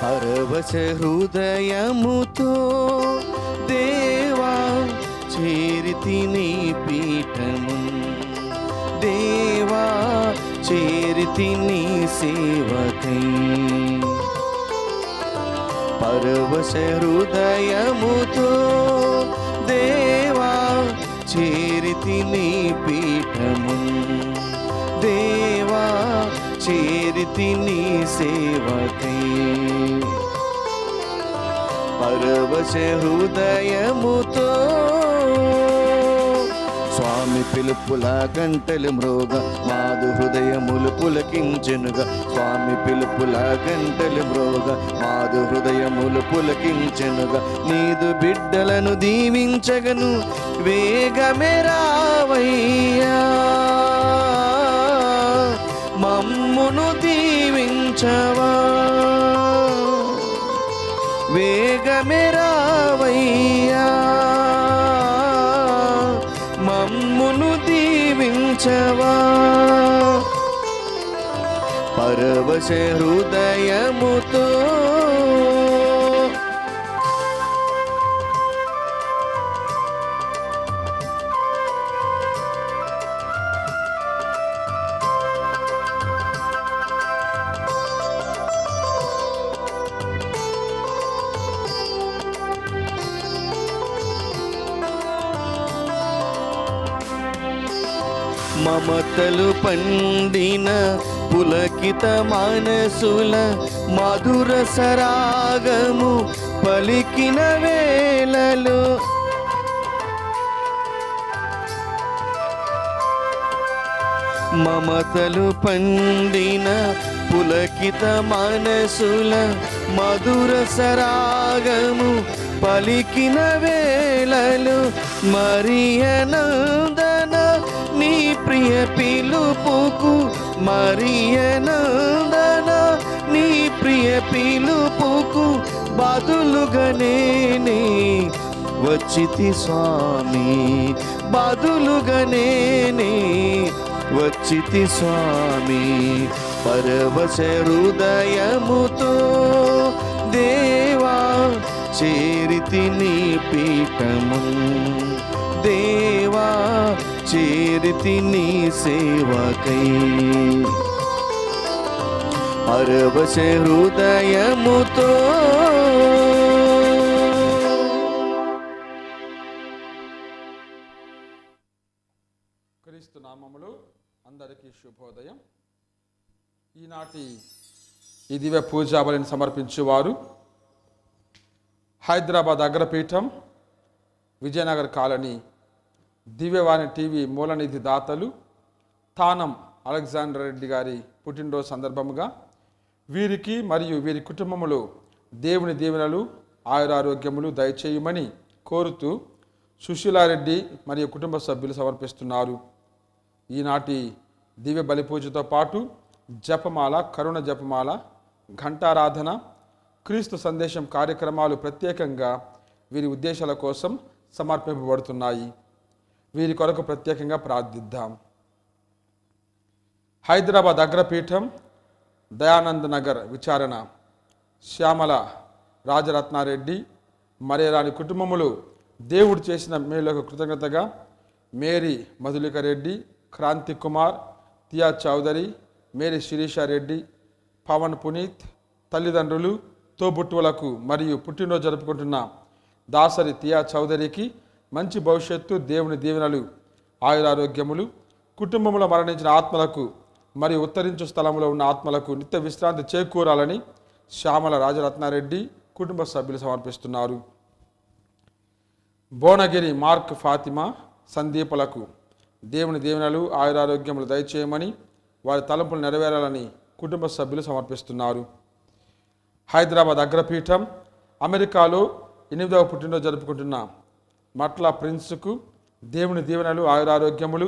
పరవశ హృదయముతో దేవా చేరితి నీ పీఠము, దేవా చేరితి నీ సేవకై. పరవశ హృదయముతో దేవా చేరితి నీ పీఠము, దేవా చేరితి నీ సేవకై. పరవశ హృదయముతో స్వామి పిలుపుల గంటలు మ్రోగ మాదు హృదయములు పులకించెనుగా. స్వామి పిలుపుల గంటలు మ్రోగ మాదు హృదయములు పులకించెనుగా. నీదు బిడ్డలను దీవించగను వేగమే రావయ్యా, మమ్మును దీవించవా. వేగమే రావయ్యా, మమ్మును దీవించవా. పరవశ హృదయముతో మమతలు పండిన పులకిత మనసుల మధుర సరాగము పలికిన వేళలో. మమతలు పండిన పులకిత మనసుల మధుర సరాగము పలికిన వేళలు. మరియనందన నీ ప్రియ పిలుపుకు, మరియనందన నీ ప్రియ పిలుపుకు బదులుగానే వచ్చితి స్వామి, బదులుగానే వచ్చితి స్వామి. పరవశ హృదయముతో దేవా చేరితి నీ పీఠము, దేవా చేరితి నీ సేవకై. పరవశ హృదయముతో క్రీస్తు నామములో అందరికీ శుభోదయం. ఈనాటి ఈ దివ్య పూజా బలిని సమర్పించేవారు హైదరాబాద్ అగ్రపీఠం, విజయనగర్ కాలనీ, దివ్యవాణి టీవీ మూలనిధి దాతలు తానం అలెగ్జాండర్ రెడ్డి గారి పుట్టినరోజు సందర్భముగా వీరికి మరియు వీరి కుటుంబములో దేవుని దీవెనలు ఆయురారోగ్యములు దయచేయమని కోరుతూ సుశీలారెడ్డి మరియు కుటుంబ సభ్యులు సమర్పిస్తున్నారు. ఈనాటి దివ్య బలి పూజతో పాటు జపమాల, కరుణ జపమాల, ఘంటారాధన, క్రీస్తు సందేశం కార్యక్రమాలు ప్రత్యేకంగా వీరి ఉద్దేశాల కోసం సమర్పింపబడుతున్నాయి. వీరి కొరకు ప్రత్యేకంగా ప్రార్థిద్దాం. హైదరాబాద్ అగ్రపీఠం, దయానంద్ నగర్ విచారణ శ్యామల రాజరత్నారెడ్డి మరేరాని కుటుంబములు దేవుడు చేసిన మేలుకు కృతజ్ఞతగా మేరీ మధులిక రెడ్డి, క్రాంతి కుమార్, తియా చౌదరి, మేరీ శిరీషారెడ్డి, పవన్ పునీత్ తల్లిదండ్రులు, తోబుట్టువులకు మరియు పుట్టినరోజు జరుపుకుంటున్న దాసరి తియా చౌదరికి మంచి భవిష్యత్తు, దేవుని దీవెనలు, ఆయురారోగ్యములు, కుటుంబంలో మరణించిన ఆత్మలకు మరియు ఉత్తరించు స్థలంలో ఉన్న ఆత్మలకు నిత్య విశ్రాంతి చేకూరాలని శ్యామల రాజరత్నారెడ్డి కుటుంబ సభ్యులు సమర్పిస్తున్నారు. భువనగిరి మార్క్ ఫాతిమా సందీపులకు దేవుని దీవెనలు, ఆయురారోగ్యములు దయచేయమని, వారి తలంపులు నెరవేరాలని కుటుంబ సభ్యులు సమర్పిస్తున్నారు. హైదరాబాద్ అగ్రపీఠం, అమెరికాలో 8వ పుట్టినరోజు జరుపుకుంటున్న మట్ల ప్రిన్స్కు దేవుని దీవెనలు, ఆయురారోగ్యములు,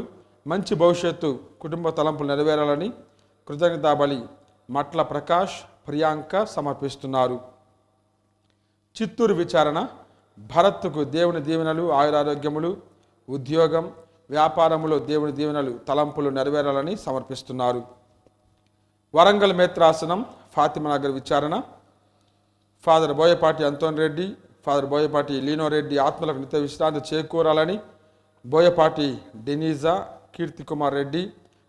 మంచి భవిష్యత్తు, కుటుంబ తలంపులు నెరవేరాలని కృతజ్ఞతాబలి మట్ల ప్రకాష్, ప్రియాంక సమర్పిస్తున్నారు. చిత్తూరు విచారణ భరత్కు దేవుని దీవెనలు, ఆయురారోగ్యములు, ఉద్యోగం, వ్యాపారములో దేవుని దీవెనలు, తలంపులు నెరవేరాలని సమర్పిస్తున్నారు. వరంగల్ మేత్రాసనం ఫాతిమానగర్ విచారణ ఫాదర్ బోయపాటి అంతోన్ రెడ్డి, ఫాదర్ బోయపాటి లీనో రెడ్డి ఆత్మలకు నిత్య విశ్రాంతి చేకూరాలని బోయపాటి డెనీజా కీర్తి కుమార్ రెడ్డి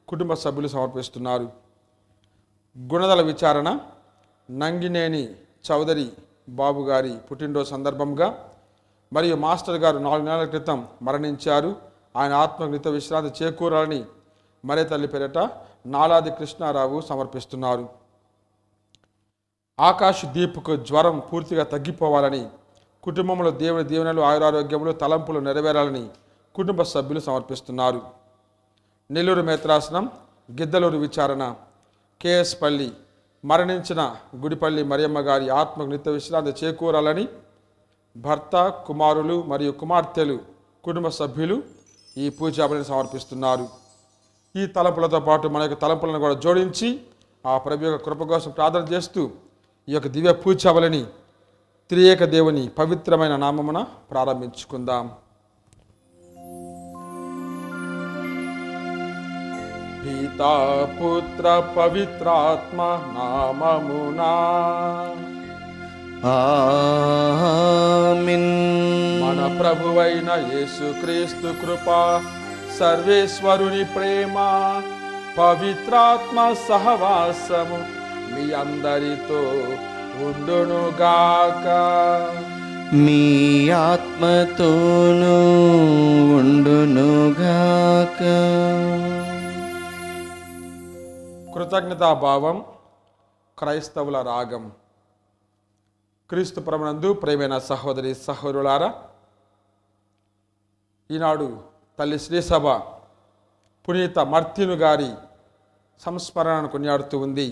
కుటుంబ సభ్యులు సమర్పిస్తున్నారు. గుణదల విచారణ నంగినేని చౌదరి బాబు గారి పుట్టినరోజు సందర్భంగా మరియు మాస్టర్ గారు 4 నెలల క్రితం మరణించారు. ఆయన ఆత్మకు నిత్య విశ్రాంతి చేకూరాలని మరే తల్లి పేరట నాలాది కృష్ణారావు సమర్పిస్తున్నారు. ఆకాష్ దీప్కు జ్వరం పూర్తిగా తగ్గిపోవాలని, కుటుంబంలో దేవుని దీవెనలు ఆయురారోగ్యములు తలంపులు నెరవేరాలని కుటుంబ సభ్యులు సమర్పిస్తున్నారు. నెల్లూరు మేత్రాసనం గిద్దలూరు విచారణ కేఎస్ పల్లి మరణించిన గుడిపల్లి మరియమ్మ గారి ఆత్మకు నిత్య విశ్రాంతి చేకూరాలని భర్త, కుమారులు మరియు కుమార్తెలు కుటుంబ సభ్యులు ఈ పూజాబలిని సమర్పిస్తున్నారు. ఈ తలంపులతో పాటు మన యొక్క తలంపులను కూడా జోడించి ఆ ప్రభు యొక్క కృప కోసం ప్రార్థన చేస్తూ ఈ యొక్క దివ్య పూజాబలిని త్రియేక దేవుని పవిత్రమైన నామమున ప్రారంభించుకుందాం. పితా పుత్ర పవిత్రాత్మ నామమునా ఆమేన్. మన ప్రభువైన యేసుక్రీస్తు కృప, సర్వేశ్వరుని ప్రేమ, పవిత్రాత్మ సహవాసము మీ అందరితో ఉండునుగాక. మీ ఆత్మతోనూ ఉండునుగాక. కృతజ్ఞతాభావం క్రైస్తవుల రాగం. క్రీస్తు ప్రభునందు ప్రియమైన సహోదరి సహోదరులారా, ఈనాడు తల్లి శ్రీసభ పునీత మార్తిను గారి సంస్మరణను కొనియాడుతూ ఉంది.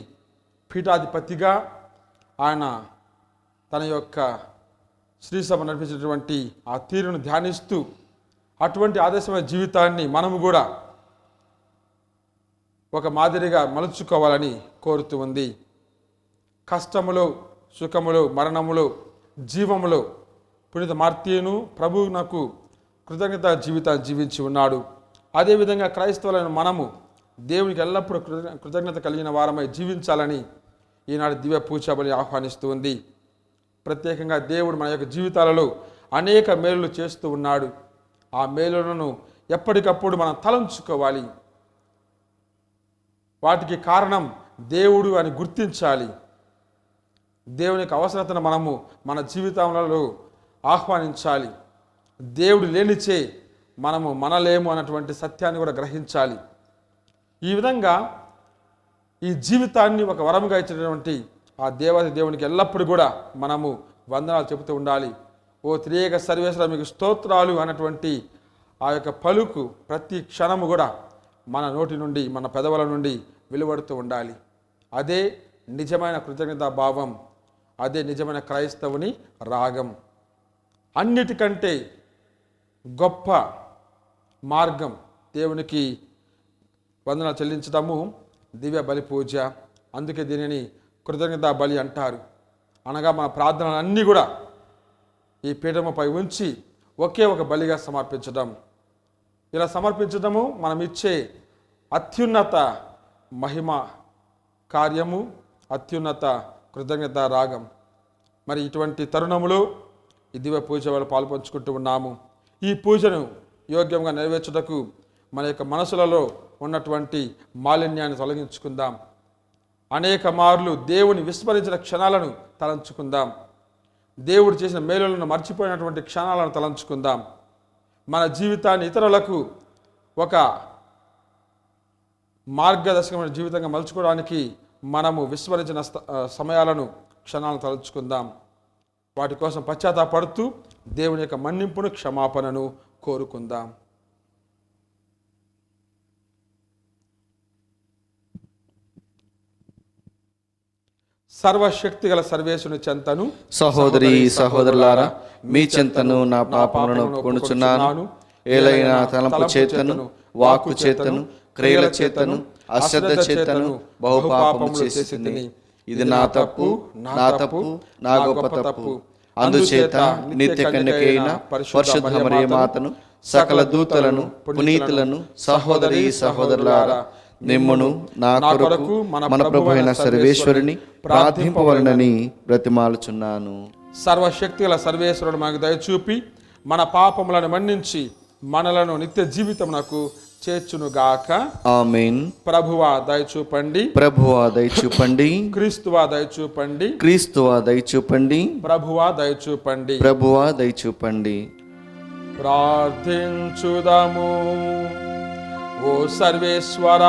పీఠాధిపతిగా ఆయన తన యొక్క శ్రీసభ నడిపించినటువంటి ఆ తీరును ధ్యానిస్తూ అటువంటి ఆదర్శమైన జీవితాన్ని మనము కూడా ఒక మాదిరిగా మలుచుకోవాలని కోరుతూ ఉంది. కష్టములో, సుఖములో, మరణములో, జీవములో పునీత మార్తిను ప్రభువునకు కృతజ్ఞత జీవితాన్ని జీవించి ఉన్నాడు. అదేవిధంగా క్రైస్తవులైన మనము దేవునికి ఎల్లప్పుడూ కృతజ్ఞత కలిగిన వారమై జీవించాలని ఈనాడు దివ్య పూజాబలి ఆహ్వానిస్తూ ఉంది. ప్రత్యేకంగా దేవుడు మన యొక్క జీవితాలలో అనేక మేలులు చేస్తూ ఉన్నాడు. ఆ మేలులను ఎప్పటికప్పుడు మనం తలంచుకోవాలి. వాటికి కారణం దేవుడు అని గుర్తించాలి. దేవునికి అవసరతను మనము మన జీవితంలో ఆహ్వానించాలి. దేవుడు లేనిచే మనము మనలేము అన్నటువంటి సత్యాన్ని కూడా గ్రహించాలి. ఈ విధంగా ఈ జీవితాన్ని ఒక వరంగా ఇచ్చినటువంటి ఆ దేవాది దేవునికి ఎల్లప్పుడూ కూడా మనము వందనాలు చెబుతూ ఉండాలి. ఓ త్రియేక సర్వేశ్వర మీకు స్తోత్రాలు అన్నటువంటి ఆ యొక్క పలుకు ప్రతి క్షణము కూడా మన నోటి నుండి, మన పెదవుల నుండి వెలువడుతూ ఉండాలి. అదే నిజమైన కృతజ్ఞతా భావం, అదే నిజమైన క్రైస్తవుని రాగం. అన్నిటికంటే గొప్ప మార్గం దేవునికి వందనాలు చెల్లించడము దివ్య బలి పూజ. అందుకే దీనిని కృతజ్ఞతా బలి అంటారు. అనగా మన ప్రార్థనలన్నీ కూడా ఈ పీఠముపై ఉంచి ఒకే ఒక బలిగా సమర్పించడం. ఇలా సమర్పించడము మనం ఇచ్చే అత్యున్నత మహిమ కార్యము, అత్యున్నత కృతజ్ఞత రాగం. మరి ఇటువంటి తరుణములో ఈ దివ్య పూజ వాళ్ళు పాల్పంచుకుంటూ ఉన్నాము. ఈ పూజను యోగ్యంగా నెరవేర్చుటకు మన యొక్క మనసులలో ఉన్నటువంటి మాలిన్యాన్ని తొలగించుకుందాం. అనేక మార్లు దేవుని విస్మరించిన క్షణాలను తలంచుకుందాం. దేవుడు చేసిన మేలులను మర్చిపోయినటువంటి క్షణాలను తలంచుకుందాం. మన జీవితాన్ని ఇతరులకు ఒక మార్గదర్శకమైన జీవితంగా మలుచుకోవడానికి మనము విస్మరించిన సమయాలను, క్షణాలను తలుచుకుందాం. వాటి కోసం పశ్చాత్తాపడుతూ దేవుని యొక్క మన్నింపును, క్షమాపణను కోరుకుందాం. సర్వశక్తి గల సర్వేశ్వరుని చెంతను సహోదరి సహోదరులారా, మీ చెంతను నా పాపములను ఒప్పుకొనుచున్నాను. ఏలైనా తలంపు చేతను, వాక్కు చేతను, క్రియల చేతను, అశ్రద్ధ చేతను బహుపాపము చేసితిని. ఇది నా తప్పు, నా గొప్ప తప్పు. అందుచేత నిత్య కన్యకైన పరిశుద్ధ మరియ మాతను, సకల దూతలను, పునీతులను, సహోదరి సహోదరులారా, నిమ్మును నా కొరకు మన ప్రభు అయిన సర్వేశ్వరుని ప్రార్థింపవలనని బ్రతిమాలుచున్నాను. సర్వశక్తి గల సర్వేశ్వరుడు మనకు దయచూపి మన పాపములను మన్నించి మనలను నిత్య జీవితమునకు చేర్చునుగాక. ఆమేన్. ప్రభువా దయచూపండి, ప్రభువా దయచూపండి, క్రీస్తువా దయచూపండి, క్రీస్తువా దయచూపండి, ప్రభువా దయచూపండి, ప్రభువా దయచూపండి. ప్రార్థించుదాము. ఓ సర్వేశ్వర,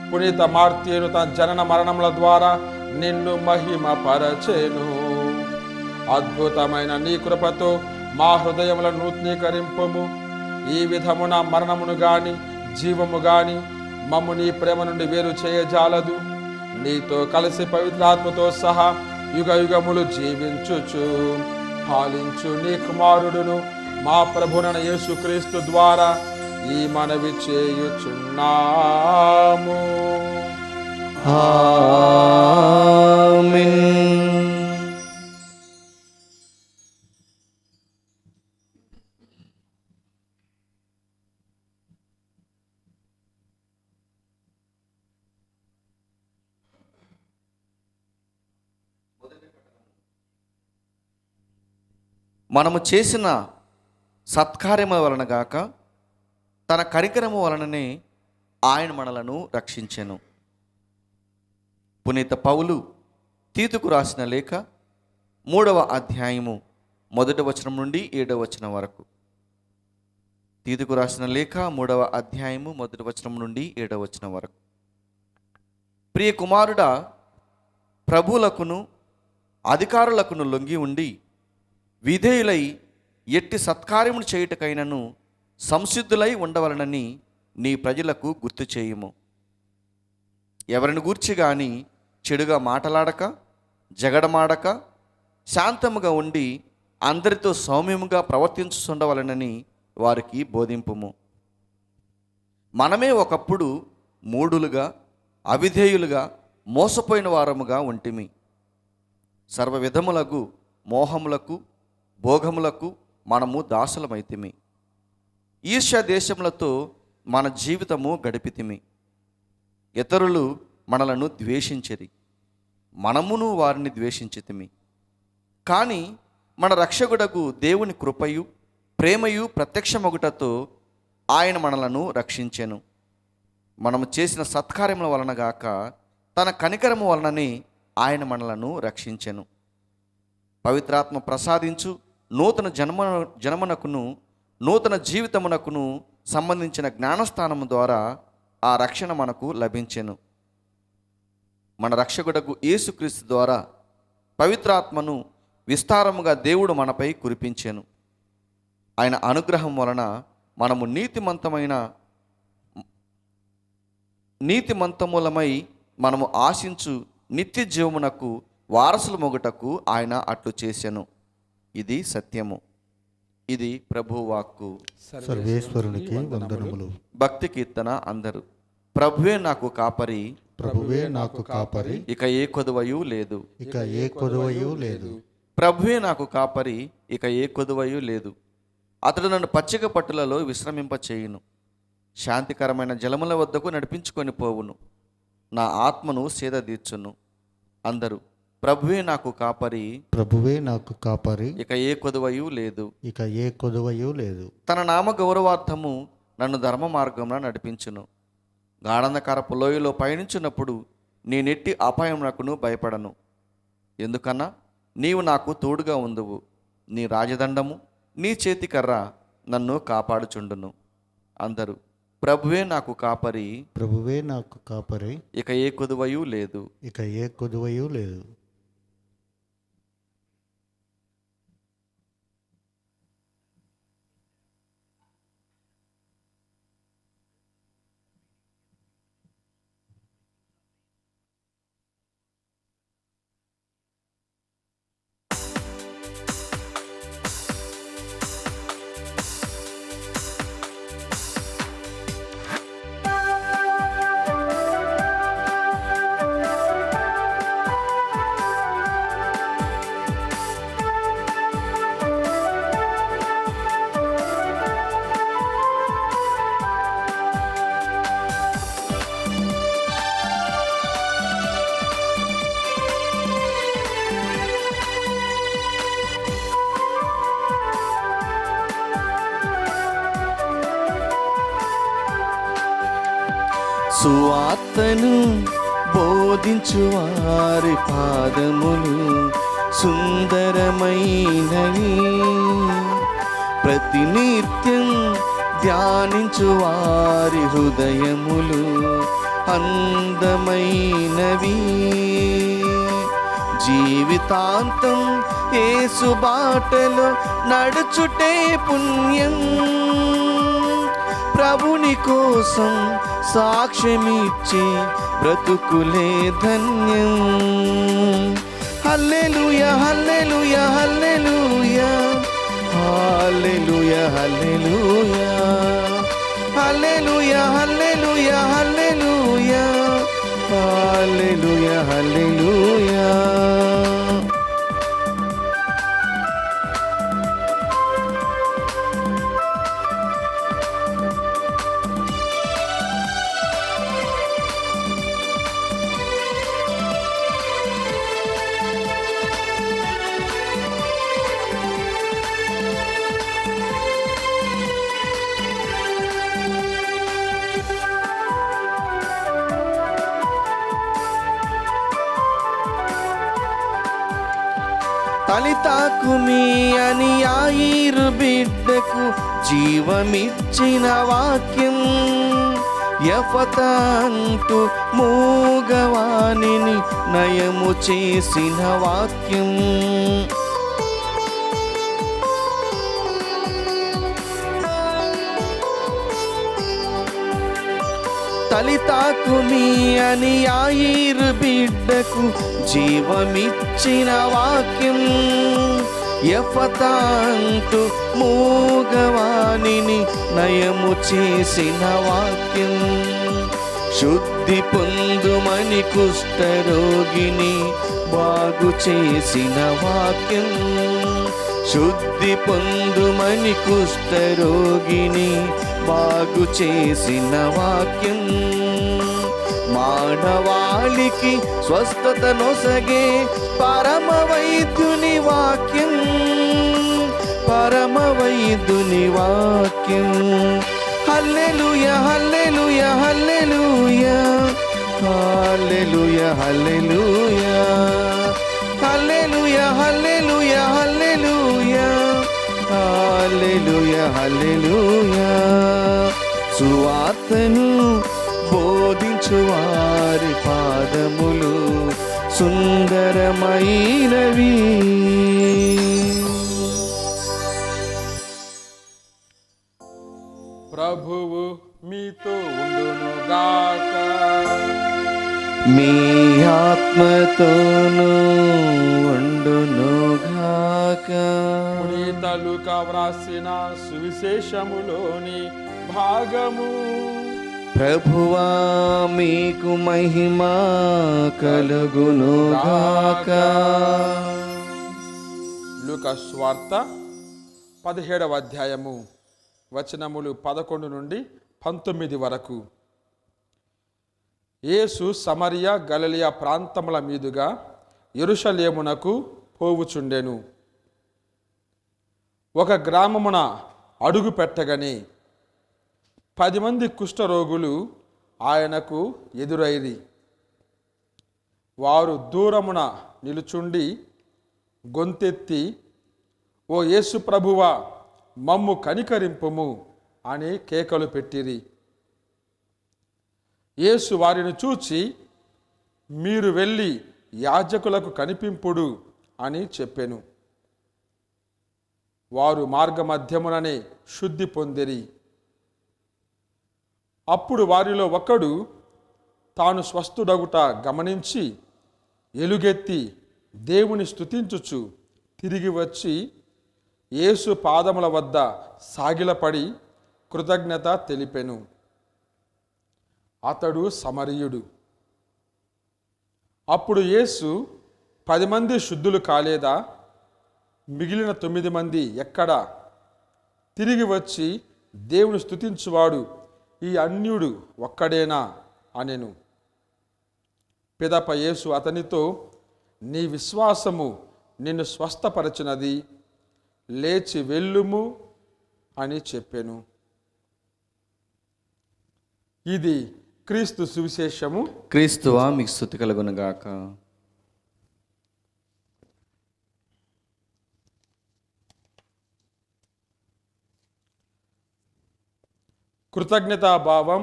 పునీత మార్తీయును తన జనన మరణముల ద్వారా నిన్ను మహిమ పరచెను. అద్భుతమైన నీ కృపతో మా హృదయములను నూతనీకరింపము. ఈ విధమున మరణమును గాని జీవము గాని మమ్ము నీ ప్రేమ నుండి వేరు చేయజాలదు. నీతో కలిసి పవిత్రాత్మతో సహా యుగ యుగములు జీవించుచు పాలించు నీ కుమారుడును మా ప్రభునైన యేసుక్రీస్తు ద్వారా ఈ మనవి చేయుచున్నాము. ఆమేన్. మనము చేసిన సత్కార్యము వలన గాక తన కనికరము వలననే ఆయన మనలను రక్షించెను. పునీత పౌలు తీతుకు రాసిన లేఖ 3వ అధ్యాయము 1వ వచనం నుండి 7వ వచనం వరకు. తీతుకు రాసిన లేఖ 3వ అధ్యాయము 1వ వచనం నుండి 7వ వచనం వరకు. ప్రియ కుమారుడా, ప్రభువులకును అధికారులకును లొంగి ఉండి విధేయులై ఎట్టి సత్కార్యమును చేయుటకైనను సంసిద్ధులై ఉండవలనని నీ ప్రజలకు గుర్తు చేయుము. ఎవరిని గూర్చి గాని చెడుగా మాటలాడక, జగడమాడక, శాంతముగా ఉండి అందరితో సౌమ్యముగా ప్రవర్తించుచుండవలనని వారికి బోధింపుము. మనమే ఒకప్పుడు మూఢులుగా, అవిధేయులుగా, మోసపోయిన వారముగా ఉంటిమి. సర్వ విధములకు మోహములకు, భోగములకు మనము దాసులమైతిమి. ఈర్ష్య దేశములతో మన జీవితము గడిపితిమి. ఇతరులు మనలను ద్వేషించిరి, మనమును వారిని ద్వేషించితిమి. కానీ మన రక్షకుడకు దేవుని కృపయు ప్రేమయు ప్రత్యక్షమగుటతో ఆయన మనలను రక్షించెను. మనము చేసిన సత్కార్యముల వలన గాక తన కనికరము వలననే ఆయన మనలను రక్షించెను. పవిత్రాత్మ ప్రసాదించు నూతన జన్మనకును నూతన జీవితమునకును సంబంధించిన జ్ఞానస్థానము ద్వారా ఆ రక్షణ మనకు లభించెను. మన రక్షకుడకు యేసుక్రీస్తు ద్వారా పవిత్రాత్మను విస్తారముగా దేవుడు మనపై కురిపించెను. ఆయన అనుగ్రహం వలన మనము నీతిమంతములమై మనము ఆశించు నిత్య జీవమునకు వారసుల మొగుటకు ఆయన అట్లు చేసెను. ఇది సత్యము. ఇది ప్రభువాక్కు. సర్వేశ్వరునికి వందనములు. భక్తి కీర్తన అందరు. ప్రభువే నాకు కాపరి, ప్రభువే నాకు కాపరి, ఇక ఏ కొదువయు లేదు. ఇక ఏ కొదువయు లేదు. ప్రభువే నాకు కాపరి, ఇక ఏ కొదువయు లేదు. అతడు నన్ను పచ్చిక పట్టులలో విశ్రమింపచేయును, శాంతికరమైన జలముల వద్దకు నడిపించుకొని పోవును, నా ఆత్మను సేదదీర్చును. అందరూ ప్రభువే నాకు కాపరి, ప్రభువే నాకు కాపరి, ఇక ఏ కొదువయు లేదు. ఇక ఏ కొదువయు లేదు. తన నామ గౌరవార్థము నన్ను ధర్మ మార్గంలో నడిపించును. గాఢంధకారపు లోయలో పయనించినప్పుడు నేనెట్టి అపాయమునకును భయపడను. ఎందుకన్నా నీవు నాకు తోడుగా ఉందువు. నీ రాజదండము నీ చేతికర్ర నన్ను కాపాడుచుండును. అందరూ ప్రభువే నాకు కాపరి, ప్రభువే నాకు కాపరి, ఇక ఏ కొదువయు లేదు. ఇక ఏ కొదువయు లేదు. సువార్తను బోధించు వారి పాదములు సుందరమైనవి, ప్రతినిత్యం ధ్యానించు వారి హృదయములు అందమైనవి. జీవితాంతం యేసు బాటలో నడుచుటే పుణ్యం, ప్రభుని కోసం సాక్ష్యమిచ్చి బ్రతుకులే ధన్యం. హల్లెలూయా హల్లెలూయా హల్లెలూయా హల్లెలూయా హల్లెలూయా హల్లెలూయా హల్లెలూయా హల్లెలూయా హల్లెలూయా హల్లెలూయా. తలితాకుమి అని యాయిరు బిడ్డకు జీవమిచ్చిన వాక్యం, యఫతా అంటూ మూగవాణిని నయము చేసిన వాక్యం. తలితాకుమి అని యాయిరు బిడ్డకు జీవమిచ్చిన వాక్యం, యఫతా అంటూ మూగవాణిని నయము చేసిన వాక్యం. శుద్ధి పొందుమని కుష్ఠరోగిని బాగు చేసిన వాక్యం, శుద్ధి పొందుమని కుష్ఠరోగిని బాగు చేసిన వాక్యం. మానవాళికి స్వస్థత నొసగే పరమ వైద్యుని వాక్యం, పరమ వైద్యుని వాక్యం. హల్లెలూయా హల్లెలూయా హల్లెలూయా హల్లెలూయా హల్లెలూయా హల్లెలూయా హల్లెలూయా హల్లెలూయా హల్లెలూయా హల్లెలూయా. సువార్తను బోధించు వారి పాదములు సుందరమైనవి. ప్రభువు మీతో ఉండునుగాక. మీ ఆత్మతోనూ ఉండునుగాక. పునీత లూకా వ్రాసిన సువిశేషములోని భాగము. ప్రభువా మీకు మహిమ కలుగునుగాక. లూకా స్వార్త 17వ అధ్యాయము వచనములు 11 నుండి 19 వరకు. యేసు సమరియా గలిలయ ప్రాంతముల మీదుగా యెరూషలేమునకు పోవుచుండెను. ఒక గ్రామమున అడుగు పెట్టగానే 10 మంది కుష్ఠరోగులు ఆయనకు ఎదురైరి. వారు దూరమున నిలుచుండి గొంతెత్తి, ఓ యేసు ప్రభువా, మమ్ము కనికరింపుము అని కేకలు పెట్టిరి. యేసు వారిని చూచి, మీరు వెళ్ళి యాజకులకు కనిపింపుడు అని చెప్పెను. వారు మార్గమధ్యముననే శుద్ధి పొందిరి. అప్పుడు వారిలో ఒకడు తాను స్వస్థుడగుట గమనించి ఎలుగెత్తి దేవుని స్తుతించుచు తిరిగి వచ్చి యేసు పాదముల వద్ద సాగిలపడి కృతజ్ఞత తెలిపెను. అతడు సమరయుడు. అప్పుడు యేసు, 10 మంది శుద్ధులు కాలేదా? మిగిలిన 9 మంది ఎక్కడా? తిరిగి వచ్చి దేవుని స్తుతించువాడు ఈ అన్యుడు ఒక్కడేనా అనెను. పిదప యేసు అతనితో, నీ విశ్వాసము నిన్ను స్వస్థపరచినది, లేచి వెళ్ళుము అని చెప్పెను. ఇది క్రీస్తు సువిశేషము. క్రీస్తువా మీకు స్తుతి కలుగునుగాక. కృతజ్ఞతాభావం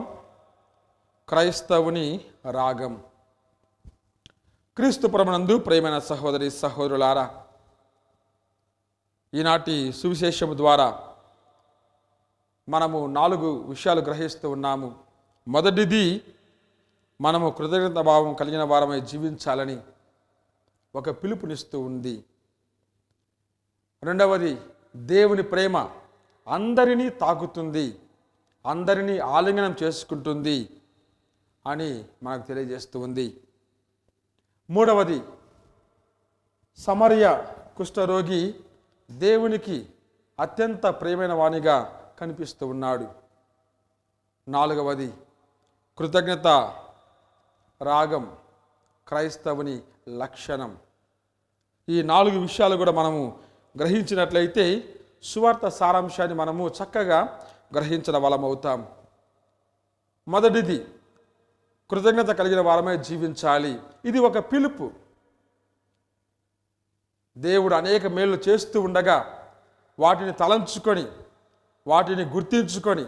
క్రైస్తవుని రాగం. క్రీస్తు ప్రభునందు ప్రియమైన సహోదరి సహోదరులారా, ఈనాటి సువిశేషము ద్వారా మనము 4 విషయాలు గ్రహిస్తూ ఉన్నాము. మొదటిది, మనము కృతజ్ఞతాభావం కలిగిన వారమై జీవించాలని ఒక పిలుపునిస్తూ ఉంది. రెండవది, దేవుని ప్రేమ అందరినీ తాకుతుంది, అందరినీ ఆలింగనం చేసుకుంటుంది అని మనకు తెలియజేస్తూ ఉంది. మూడవది, సమరయ కుష్ఠరోగి దేవునికి అత్యంత ప్రియమైన వానిగా కనిపిస్తూ ఉన్నాడు. నాలుగవది, కృతజ్ఞత రాగం క్రైస్తవుని లక్షణం. ఈ 4 విషయాలు కూడా మనము గ్రహించినట్లయితే సువార్త సారాంశాన్ని మనము చక్కగా గ్రహించిన వాళ్ళమవుతాం. మొదటిది, కృతజ్ఞత కలిగిన వారమై జీవించాలి. ఇది ఒక పిలుపు. దేవుడు అనేక మేలు చేస్తూ ఉండగా వాటిని తలంచుకొని, వాటిని గుర్తించుకొని,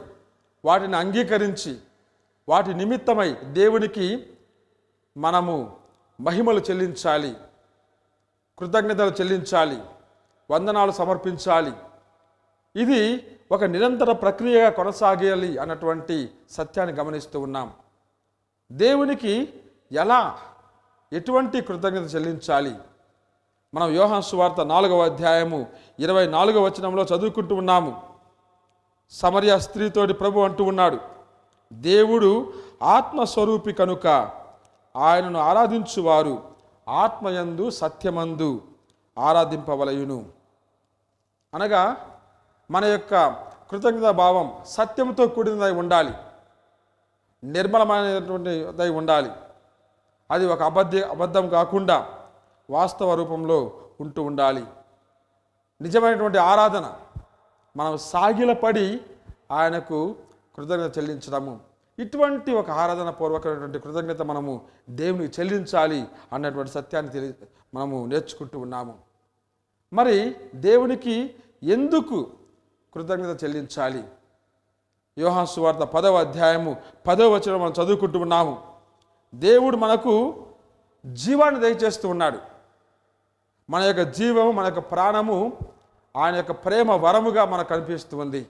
వాటిని అంగీకరించి, వాటి నిమిత్తమై దేవునికి మనము మహిమలు చెల్లించాలి, కృతజ్ఞతలు చెల్లించాలి, వందనాలు సమర్పించాలి. ఇది ఒక నిరంతర ప్రక్రియగా కొనసాగాలి అన్నటువంటి సత్యాన్ని గమనిస్తూ ఉన్నాం. దేవునికి ఎలా, ఎటువంటి కృతజ్ఞత చెల్లించాలి? మనం యోహాను సువార్త 4వ అధ్యాయము 24వ వచనంలో చదువుకుంటూ ఉన్నాము. సమరయ స్త్రీతోటి ప్రభు అంటూ ఉన్నాడు, దేవుడు ఆత్మస్వరూపి కనుక ఆయనను ఆరాధించువారు ఆత్మయందు సత్యమందు ఆరాధింపవలయును. అనగా మన యొక్క కృతజ్ఞతా భావం సత్యంతో కూడినదై ఉండాలి, నిర్మలమైనటువంటిదై ఉండాలి. అది ఒక అబద్ధం కాకుండా వాస్తవ రూపంలో ఉంటూ ఉండాలి. నిజమైనటువంటి ఆరాధన, మనం సాగిలపడి ఆయనకు కృతజ్ఞత చెల్లించడము, ఇటువంటి ఒక ఆరాధన పూర్వకమైనటువంటి కృతజ్ఞత మనము దేవునికి చెల్లించాలి అన్నటువంటి సత్యాన్ని మనము నేర్చుకుంటూ ఉన్నాము. మరి దేవునికి ఎందుకు కృతజ్ఞత చెల్లించాలి? యోహాను సువార్త 10వ అధ్యాయము 10వ వచనం మనం చదువుకుంటూ ఉన్నాము. దేవుడు మనకు జీవాన్ని దయచేస్తూ ఉన్నాడు. మన యొక్క జీవము, మన యొక్క ప్రాణము ఆయన యొక్క ప్రేమ వరముగా మనకు కనిపిస్తూ ఉంది.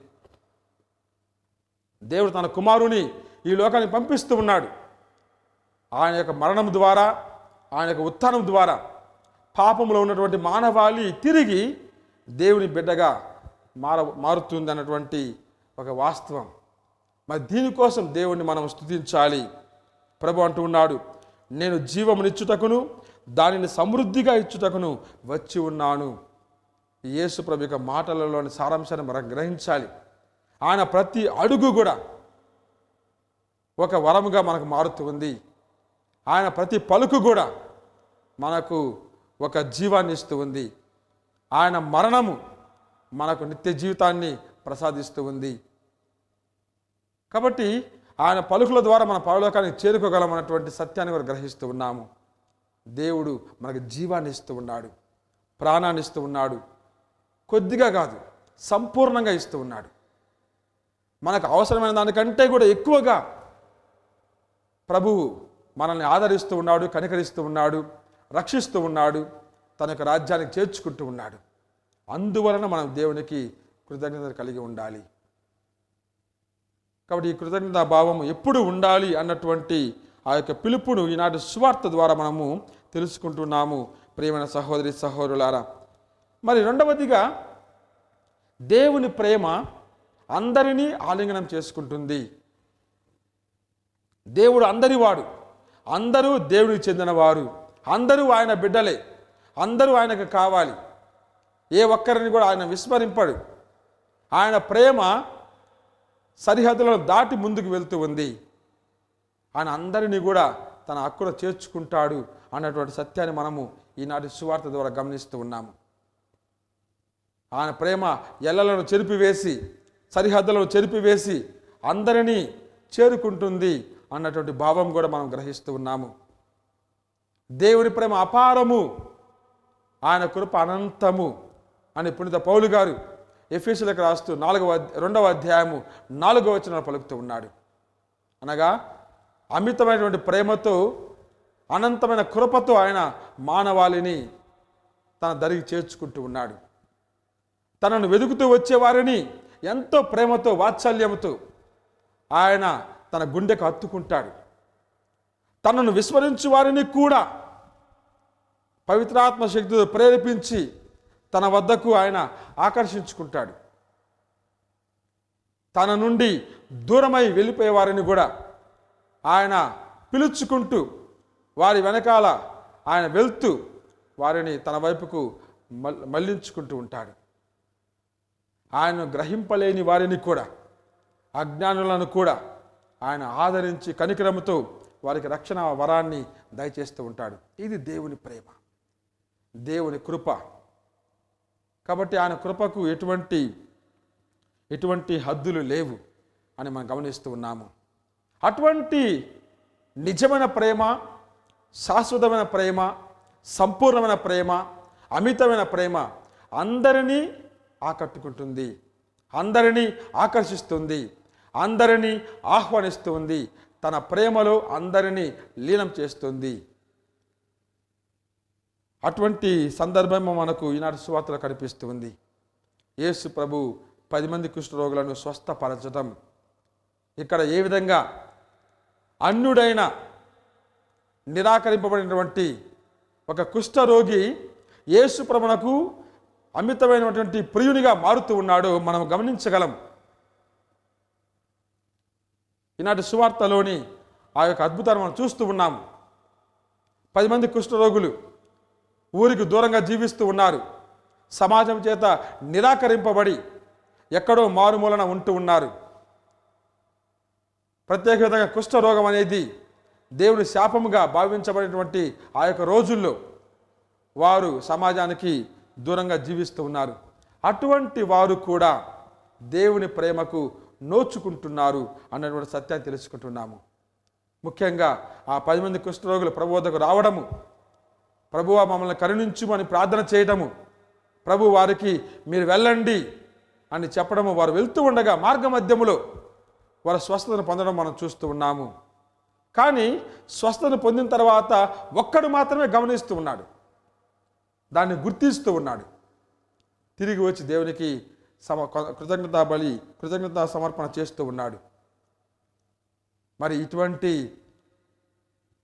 దేవుడు తన కుమారుని ఈ లోకానికి పంపిస్తూ ఉన్నాడు. ఆయన యొక్క మరణం ద్వారా, ఆయన యొక్క ఉత్థానం ద్వారా పాపంలో ఉన్నటువంటి మానవాళి తిరిగి దేవుని బిడ్డగా మారుతుంది అన్నటువంటి ఒక వాస్తవం. మరి దీనికోసం దేవుణ్ణి మనం స్తుతించాలి. ప్రభు అంటూ ఉన్నాడు, నేను జీవమునిచ్చుటకును దానిని సమృద్ధిగా ఇచ్చుటకును వచ్చి ఉన్నాను. యేసు ప్రభు యొక్క మాటలలోని సారాంశాన్ని మనం గ్రహించాలి. ఆయన ప్రతి అడుగు కూడా ఒక వరముగా మనకు మారుతూ ఉంది. ఆయన ప్రతి పలుకు కూడా మనకు ఒక జీవాన్ని ఇస్తూ ఉంది. ఆయన మరణము మనకు నిత్య జీవితాన్ని ప్రసాదిస్తూ ఉంది. కాబట్టి ఆయన పలుకుల ద్వారా మన పరలోకానికి చేరుకోగలమన్నటువంటి సత్యాన్ని కూడా గ్రహిస్తూ ఉన్నాము. దేవుడు మనకు జీవాన్ని ఇస్తూ ఉన్నాడు, ప్రాణాన్ని ఇస్తూ ఉన్నాడు. కొద్దిగా కాదు, సంపూర్ణంగా ఇస్తూ ఉన్నాడు. మనకు అవసరమైన దానికంటే కూడా ఎక్కువగా ప్రభువు మనల్ని ఆదరిస్తూ ఉన్నాడు, కనికరిస్తూ ఉన్నాడు, రక్షిస్తూ ఉన్నాడు, తన యొక్క రాజ్యానికి చేర్చుకుంటూ ఉన్నాడు. అందువలన మనం దేవునికి కృతజ్ఞత కలిగి ఉండాలి. కాబట్టి ఈ కృతజ్ఞతా భావము ఎప్పుడు ఉండాలి అన్నటువంటి ఆ యొక్క పిలుపును ఈనాటి సువార్త ద్వారా మనము తెలుసుకుంటున్నాము. ప్రియమైన సహోదరి సహోదరులారా, మరి రెండవదిగా, దేవుని ప్రేమ అందరినీ ఆలింగనం చేసుకుంటుంది. దేవుడు అందరివాడు, అందరూ దేవునికి చెందినవారు, అందరూ ఆయన బిడ్డలే, అందరూ ఆయనకు కావాలి. ఏ ఒక్కరిని కూడా ఆయన విస్మరింపడు. ఆయన ప్రేమ సరిహద్దులను దాటి ముందుకు వెళ్తూ ఉంది. ఆయన అందరినీ కూడా తన హక్కును చేర్చుకుంటాడు అన్నటువంటి సత్యాన్ని మనము ఈనాటి సువార్త ద్వారా గమనిస్తూ ఉన్నాము. ఆయన ప్రేమ ఎల్లలను చెరిపివేసి, సరిహద్దులను చెరిపివేసి అందరినీ చేరుకుంటుంది అన్నటువంటి భావం కూడా మనం గ్రహిస్తూ ఉన్నాము. దేవుని ప్రేమ అపారము, ఆయన కృప అనంతము అని పునీత పౌలు గారు ఎఫెసీయులకు రాస్తూ 2వ అధ్యాయము 4వ వచనంలో పలుకుతూ ఉన్నాడు. అనగా అమితమైనటువంటి ప్రేమతో, అనంతమైన కృపతో ఆయన మానవాళిని తన దరికి చేర్చుకుంటూ ఉన్నాడు. తనను వెతుకుతూ వచ్చేవారిని ఎంతో ప్రేమతో, వాత్సల్యముతో ఆయన తన గుండెకు హత్తుకుంటాడు. తనను విస్మరించు వారిని కూడా పవిత్రాత్మ శక్తితో ప్రేరేపించి తన వద్దకు ఆయన ఆకర్షించుకుంటాడు. తన నుండి దూరమై వెళ్ళిపోయే వారిని కూడా ఆయన పిలుచుకుంటూ వారి వెనకాల ఆయన వెళ్తూ వారిని తన వైపుకు మళ్లించుకుంటూ ఉంటాడు. ఆయన గ్రహింపలేని వారిని కూడా, అజ్ఞానులను కూడా ఆయన ఆదరించి కనికరముతో వారికి రక్షణ వరాన్ని దయచేస్తూ ఉంటాడు. ఇది దేవుని ప్రేమ, దేవుని కృప. కాబట్టి ఆయన కృపకు ఎటువంటి హద్దులు లేవు అని మనం గమనిస్తూ ఉన్నాము. అటువంటి నిజమైన ప్రేమ, శాశ్వతమైన ప్రేమ, సంపూర్ణమైన ప్రేమ, అమితమైన ప్రేమ అందరినీ ఆకట్టుకుంటుంది, అందరినీ ఆకర్షిస్తుంది, అందరినీ ఆహ్వానిస్తుంది, తన ప్రేమలో అందరినీ లీనం చేస్తుంది. అటువంటి సందర్భం మనకు ఈనాటి సువార్తలో కనిపిస్తుంది. యేసు ప్రభు 10 మంది కుష్ఠరోగులను స్వస్థపరచడం, ఇక్కడ ఏ విధంగా అన్యుడైన నిరాకరింపబడినటువంటి ఒక కుష్ఠరోగి యేసు ప్రభువునకు అమితమైనటువంటి ప్రియునిగా మారుతూ ఉన్నాడో మనం గమనించగలం. ఈనాటి సువార్తలోని ఆ యొక్క అద్భుతాన్ని మనం చూస్తూ ఉన్నాము. 10 మంది కుష్ఠరోగులు ఊరికి దూరంగా జీవిస్తూ ఉన్నారు. సమాజం చేత నిరాకరింపబడి ఎక్కడో మారుమూలన ఉంటూ ఉన్నారు. ప్రత్యేక విధంగా కుష్ఠరోగం అనేది దేవుని శాపముగా భావించబడినటువంటి ఆ యొక్క రోజుల్లో వారు సమాజానికి దూరంగా జీవిస్తూ ఉన్నారు. అటువంటి వారు కూడా దేవుని ప్రేమకు నోచుకుంటున్నారు అన్నటువంటి సత్యాన్ని తెలుసుకుంటున్నాము. ముఖ్యంగా ఆ 10 మంది కుష్ఠరోగులు ప్రభు వద్దకు రావడము, ప్రభువా మమ్మల్ని కరుణించుమని ప్రార్థన చేయడము, ప్రభు వారికి మీరు వెళ్ళండి అని చెప్పడము, వారు వెళ్తూ ఉండగా మార్గ మధ్యములో వారు స్వస్థతను పొందడం మనం చూస్తూ ఉన్నాము. కానీ స్వస్థతను పొందిన తర్వాత ఒక్కడు మాత్రమే గమనిస్తూ ఉన్నాడు, దాన్ని గుర్తిస్తూ ఉన్నాడు. తిరిగి వచ్చి దేవునికి కృతజ్ఞతా సమర్పణ చేస్తూ ఉన్నాడు. మరి ఇటువంటి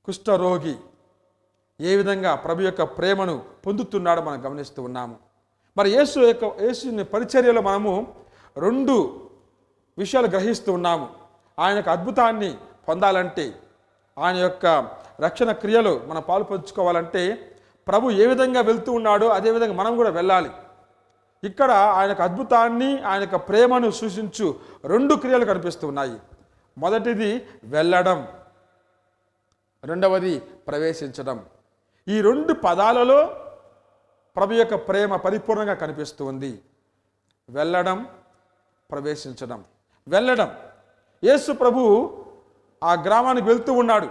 కుష్ఠరోగి ఏ విధంగా ప్రభు యొక్క ప్రేమను పొందుతున్నాడో మనం గమనిస్తూ ఉన్నాము. మరి యేసుని పరిచర్యలో మనము 2 విషయాలు గ్రహిస్తూ ఉన్నాము. ఆయన యొక్క అద్భుతాన్ని పొందాలంటే, ఆయన యొక్క రక్షణ క్రియలో మనం పాలు పంచుకోవాలంటే ప్రభు ఏ విధంగా వెళ్తూ ఉన్నాడో అదేవిధంగా మనం కూడా వెళ్ళాలి. ఇక్కడ ఆయన యొక్క అద్భుతాన్ని, ఆయన యొక్క ప్రేమను సూచించు 2 క్రియలు కనిపిస్తూ ఉన్నాయి. మొదటిది వెళ్ళడం, రెండవది ప్రవేశించడం. ఈ 2 పదాలలో ప్రభు యొక్క ప్రేమ పరిపూర్ణంగా కనిపిస్తూ ఉంది. వెళ్ళడం, ప్రవేశించడం. వెళ్ళడం, యేసు ప్రభు ఆ గ్రామానికి వెళ్తూ ఉన్నాడు,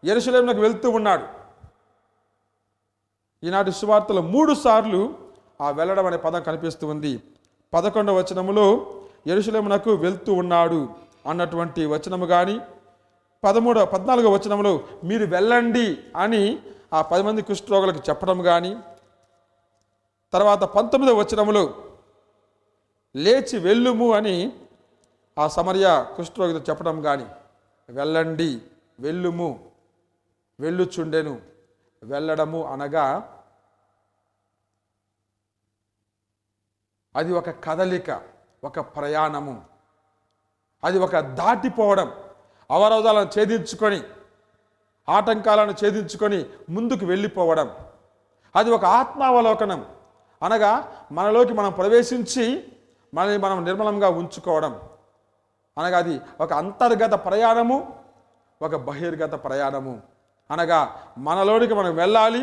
యెరూషలేమునకు వెళ్తూ ఉన్నాడు. ఈనాటి సువార్తలో 3 సార్లు ఆ వెళ్ళడం అనే పదం కనిపిస్తూ ఉంది. 11వ వచనములో యెరూషలేమునకు వెళ్తూ ఉన్నాడు అన్నటువంటి వచనము కానీ, 14వ వచనంలో మీరు వెళ్ళండి అని ఆ 10 మంది కుష్ఠరోగులకు చెప్పడం కానీ, తర్వాత 19వ వచనములో లేచి వెళ్ళుము అని ఆ సమరయ కుష్ఠరోగితో చెప్పడం కానీ, వెళ్ళండి, వెళ్ళుము, వెళ్ళుచుండెను. వెళ్ళడము అనగా అది ఒక కదలిక, ఒక ప్రయాణము, అది ఒక దాటిపోవడం, అవరోధాలను ఛేదించుకొని, ఆటంకాలను ఛేదించుకొని ముందుకు వెళ్ళిపోవడం. అది ఒక ఆత్మావలోకనం, అనగా మనలోకి మనం ప్రవేశించి మనల్ని మనం నిర్మలంగా ఉంచుకోవడం. అనగా అది ఒక అంతర్గత ప్రయాణము, ఒక బహిర్గత ప్రయాణము. అనగా మనలోనికి మనం వెళ్ళాలి,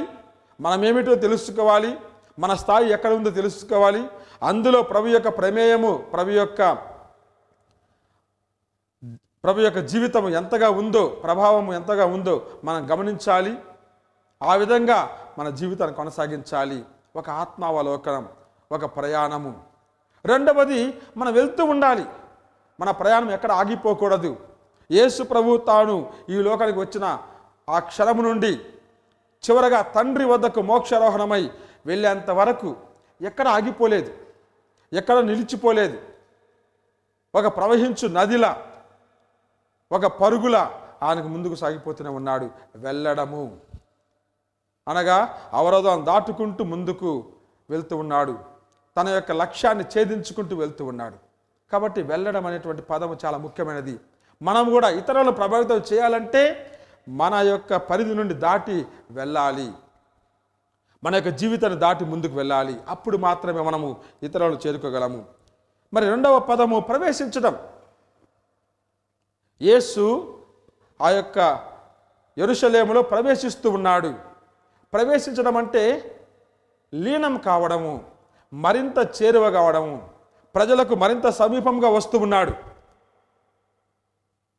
మనమేమిటో తెలుసుకోవాలి, మన స్థాయి ఎక్కడ ఉందో తెలుసుకోవాలి. అందులో ప్రభు యొక్క ప్రమేయము, ప్రభు యొక్క ప్రభు యొక్క జీవితం ఎంతగా ఉందో, ప్రభావం ఎంతగా ఉందో మనం గమనించాలి. ఆ విధంగా మన జీవితాన్ని కొనసాగించాలి. ఒక ఆత్మావలోకనం, ఒక ప్రయాణము. రెండవది, మనం వెళ్తూ ఉండాలి. మన ప్రయాణం ఎక్కడ ఆగిపోకూడదు. యేసు ప్రభు తాను ఈ లోకానికి వచ్చిన ఆ క్షణము నుండి చివరగా తండ్రి వద్దకు మోక్షారోహణమై వెళ్ళేంత వరకు ఎక్కడ ఆగిపోలేదు, ఎక్కడ నిలిచిపోలేదు. ఒక ప్రవహించు నదిలా, ఒక పరుగులా ఆయనకు ముందుకు సాగిపోతూనే ఉన్నాడు. వెళ్ళడము అనగా అవరోధం దాటుకుంటూ ముందుకు వెళ్తూ ఉన్నాడు. తన యొక్క లక్ష్యాన్ని ఛేదించుకుంటూ వెళ్తూ ఉన్నాడు. కాబట్టి వెళ్ళడం అనేటువంటి పదము చాలా ముఖ్యమైనది. మనం కూడా ఇతరులను ప్రభావితం చేయాలంటే మన యొక్క పరిధి నుండి దాటి వెళ్ళాలి. మన యొక్క జీవితాన్ని దాటి ముందుకు వెళ్ళాలి. అప్పుడు మాత్రమే మనము ఇతరులను చేరుకోగలము. మరి రెండవ పదము ప్రవేశించడం. యేసు ఆ యొక్క యెరూషలేములో ప్రవేశిస్తూ ఉన్నాడు. ప్రవేశించడం అంటే లీనం కావడము, మరింత చేరువ కావడము, ప్రజలకు మరింత సమీపంగా వస్తూ ఉన్నాడు.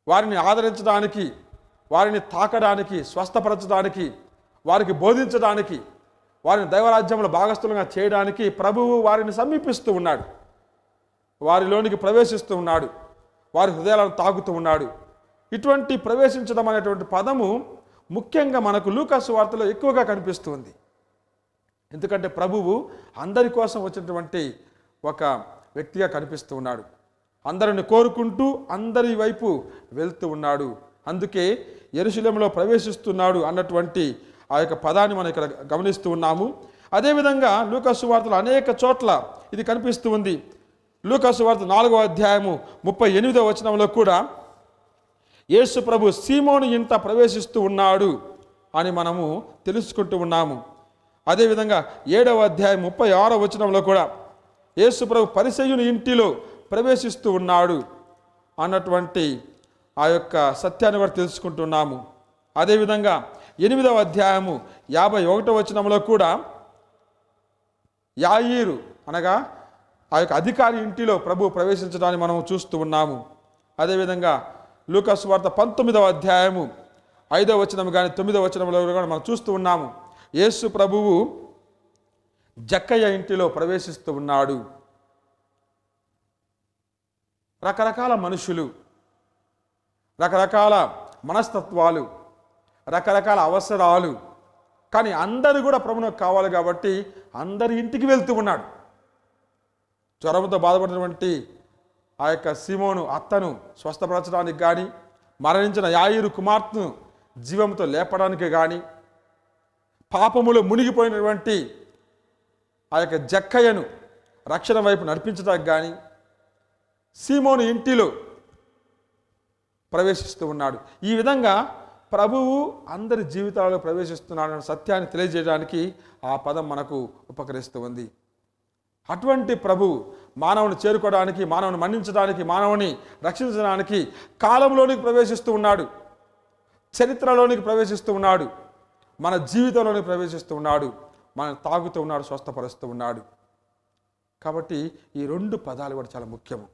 వారిని ఆదరించడానికి, వారిని తాకడానికి, స్వస్థపరచడానికి, వారికి బోధించడానికి, వారిని దైవరాజ్యంలో భాగస్థులుగా చేయడానికి ప్రభువు వారిని సమీపిస్తూ ఉన్నాడు. వారిలోనికి ప్రవేశిస్తూ ఉన్నాడు. వారి హృదయాలను తాకుతూ ఉన్నాడు. ఇటువంటి ప్రవేశించడం అనేటువంటి పదము ముఖ్యంగా మనకు లూకా సువార్తలో ఎక్కువగా కనిపిస్తుంది. ఎందుకంటే ప్రభువు అందరి కోసం వచ్చినటువంటి ఒక వ్యక్తిగా కనిపిస్తూ ఉన్నాడు. అందరిని కోరుకుంటూ అందరి వైపు వెళ్తూ ఉన్నాడు. అందుకే యెరూషలేములో ప్రవేశిస్తున్నాడు అన్నటువంటి ఆ యొక్క పదాన్ని మనం ఇక్కడ గమనిస్తూ ఉన్నాము. అదేవిధంగా లూకా సువార్తలో అనేక చోట్ల ఇది కనిపిస్తూ ఉంది. లూకా సువార్త 4వ అధ్యాయము 38వ వచనంలో కూడా యేసు ప్రభు సీమోను ఇంట ప్రవేశిస్తూ ఉన్నాడు అని మనము తెలుసుకుంటూ ఉన్నాము. అదేవిధంగా 7వ అధ్యాయం 36వ వచనంలో కూడా యేసు ప్రభు పరిసయ్యుని ఇంటిలో ప్రవేశిస్తూ ఉన్నాడు అన్నటువంటి ఆ యొక్క సత్యాన్ని కూడా తెలుసుకుంటున్నాము. అదేవిధంగా 8వ అధ్యాయము 51వ వచనంలో కూడా యాయీరు అనగా ఆ యొక్క అధికారి ఇంటిలో ప్రభు ప్రవేశించడాన్ని మనం చూస్తూ ఉన్నాము. అదేవిధంగా లూకా సువార్త 19వ అధ్యాయము 5వ వచనం కానీ 9వ వచనంలో కూడా మనం చూస్తూ ఉన్నాము. యేసు ప్రభువు జక్కయ్య ఇంటిలో ప్రవేశిస్తూ ఉన్నాడు. రకరకాల మనుషులు, రకరకాల మనస్తత్వాలు, రకరకాల అవసరాలు, కానీ అందరూ కూడా ప్రభువుకు కావాలి కాబట్టి అందరి ఇంటికి వెళ్తూ ఉన్నాడు. జ్వరంతో బాధపడినటువంటి ఆ యొక్క సీమోను అత్తను స్వస్థపరచడానికి కానీ, మరణించిన యాయీరు కుమార్తెను జీవంతో లేపడానికి కానీ, పాపములో మునిగిపోయినటువంటి ఆ యొక్క జక్కయ్యను రక్షణ వైపు నడిపించడానికి కానీ సీమోను ఇంటిలో ప్రవేశిస్తూ ఉన్నాడు. ఈ విధంగా ప్రభువు అందరి జీవితాలలో ప్రవేశిస్తున్నాడన్న సత్యాన్ని తెలియజేయడానికి ఆ పదం మనకు ఉపకరిస్తూ ఉంది. అటువంటి ప్రభువు మానవుని చేరుకోవడానికి, మానవుని మన్నించడానికి, మానవుని రక్షించడానికి కాలంలోనికి ప్రవేశిస్తూ ఉన్నాడు, చరిత్రలోనికి ప్రవేశిస్తూ ఉన్నాడు, మన జీవితంలోనికి ప్రవేశిస్తూ ఉన్నాడు, మనం తాగుతూ ఉన్నాడు, స్వస్థపరుస్తూ ఉన్నాడు. కాబట్టి ఈ రెండు పదాలు కూడా చాలా ముఖ్యము.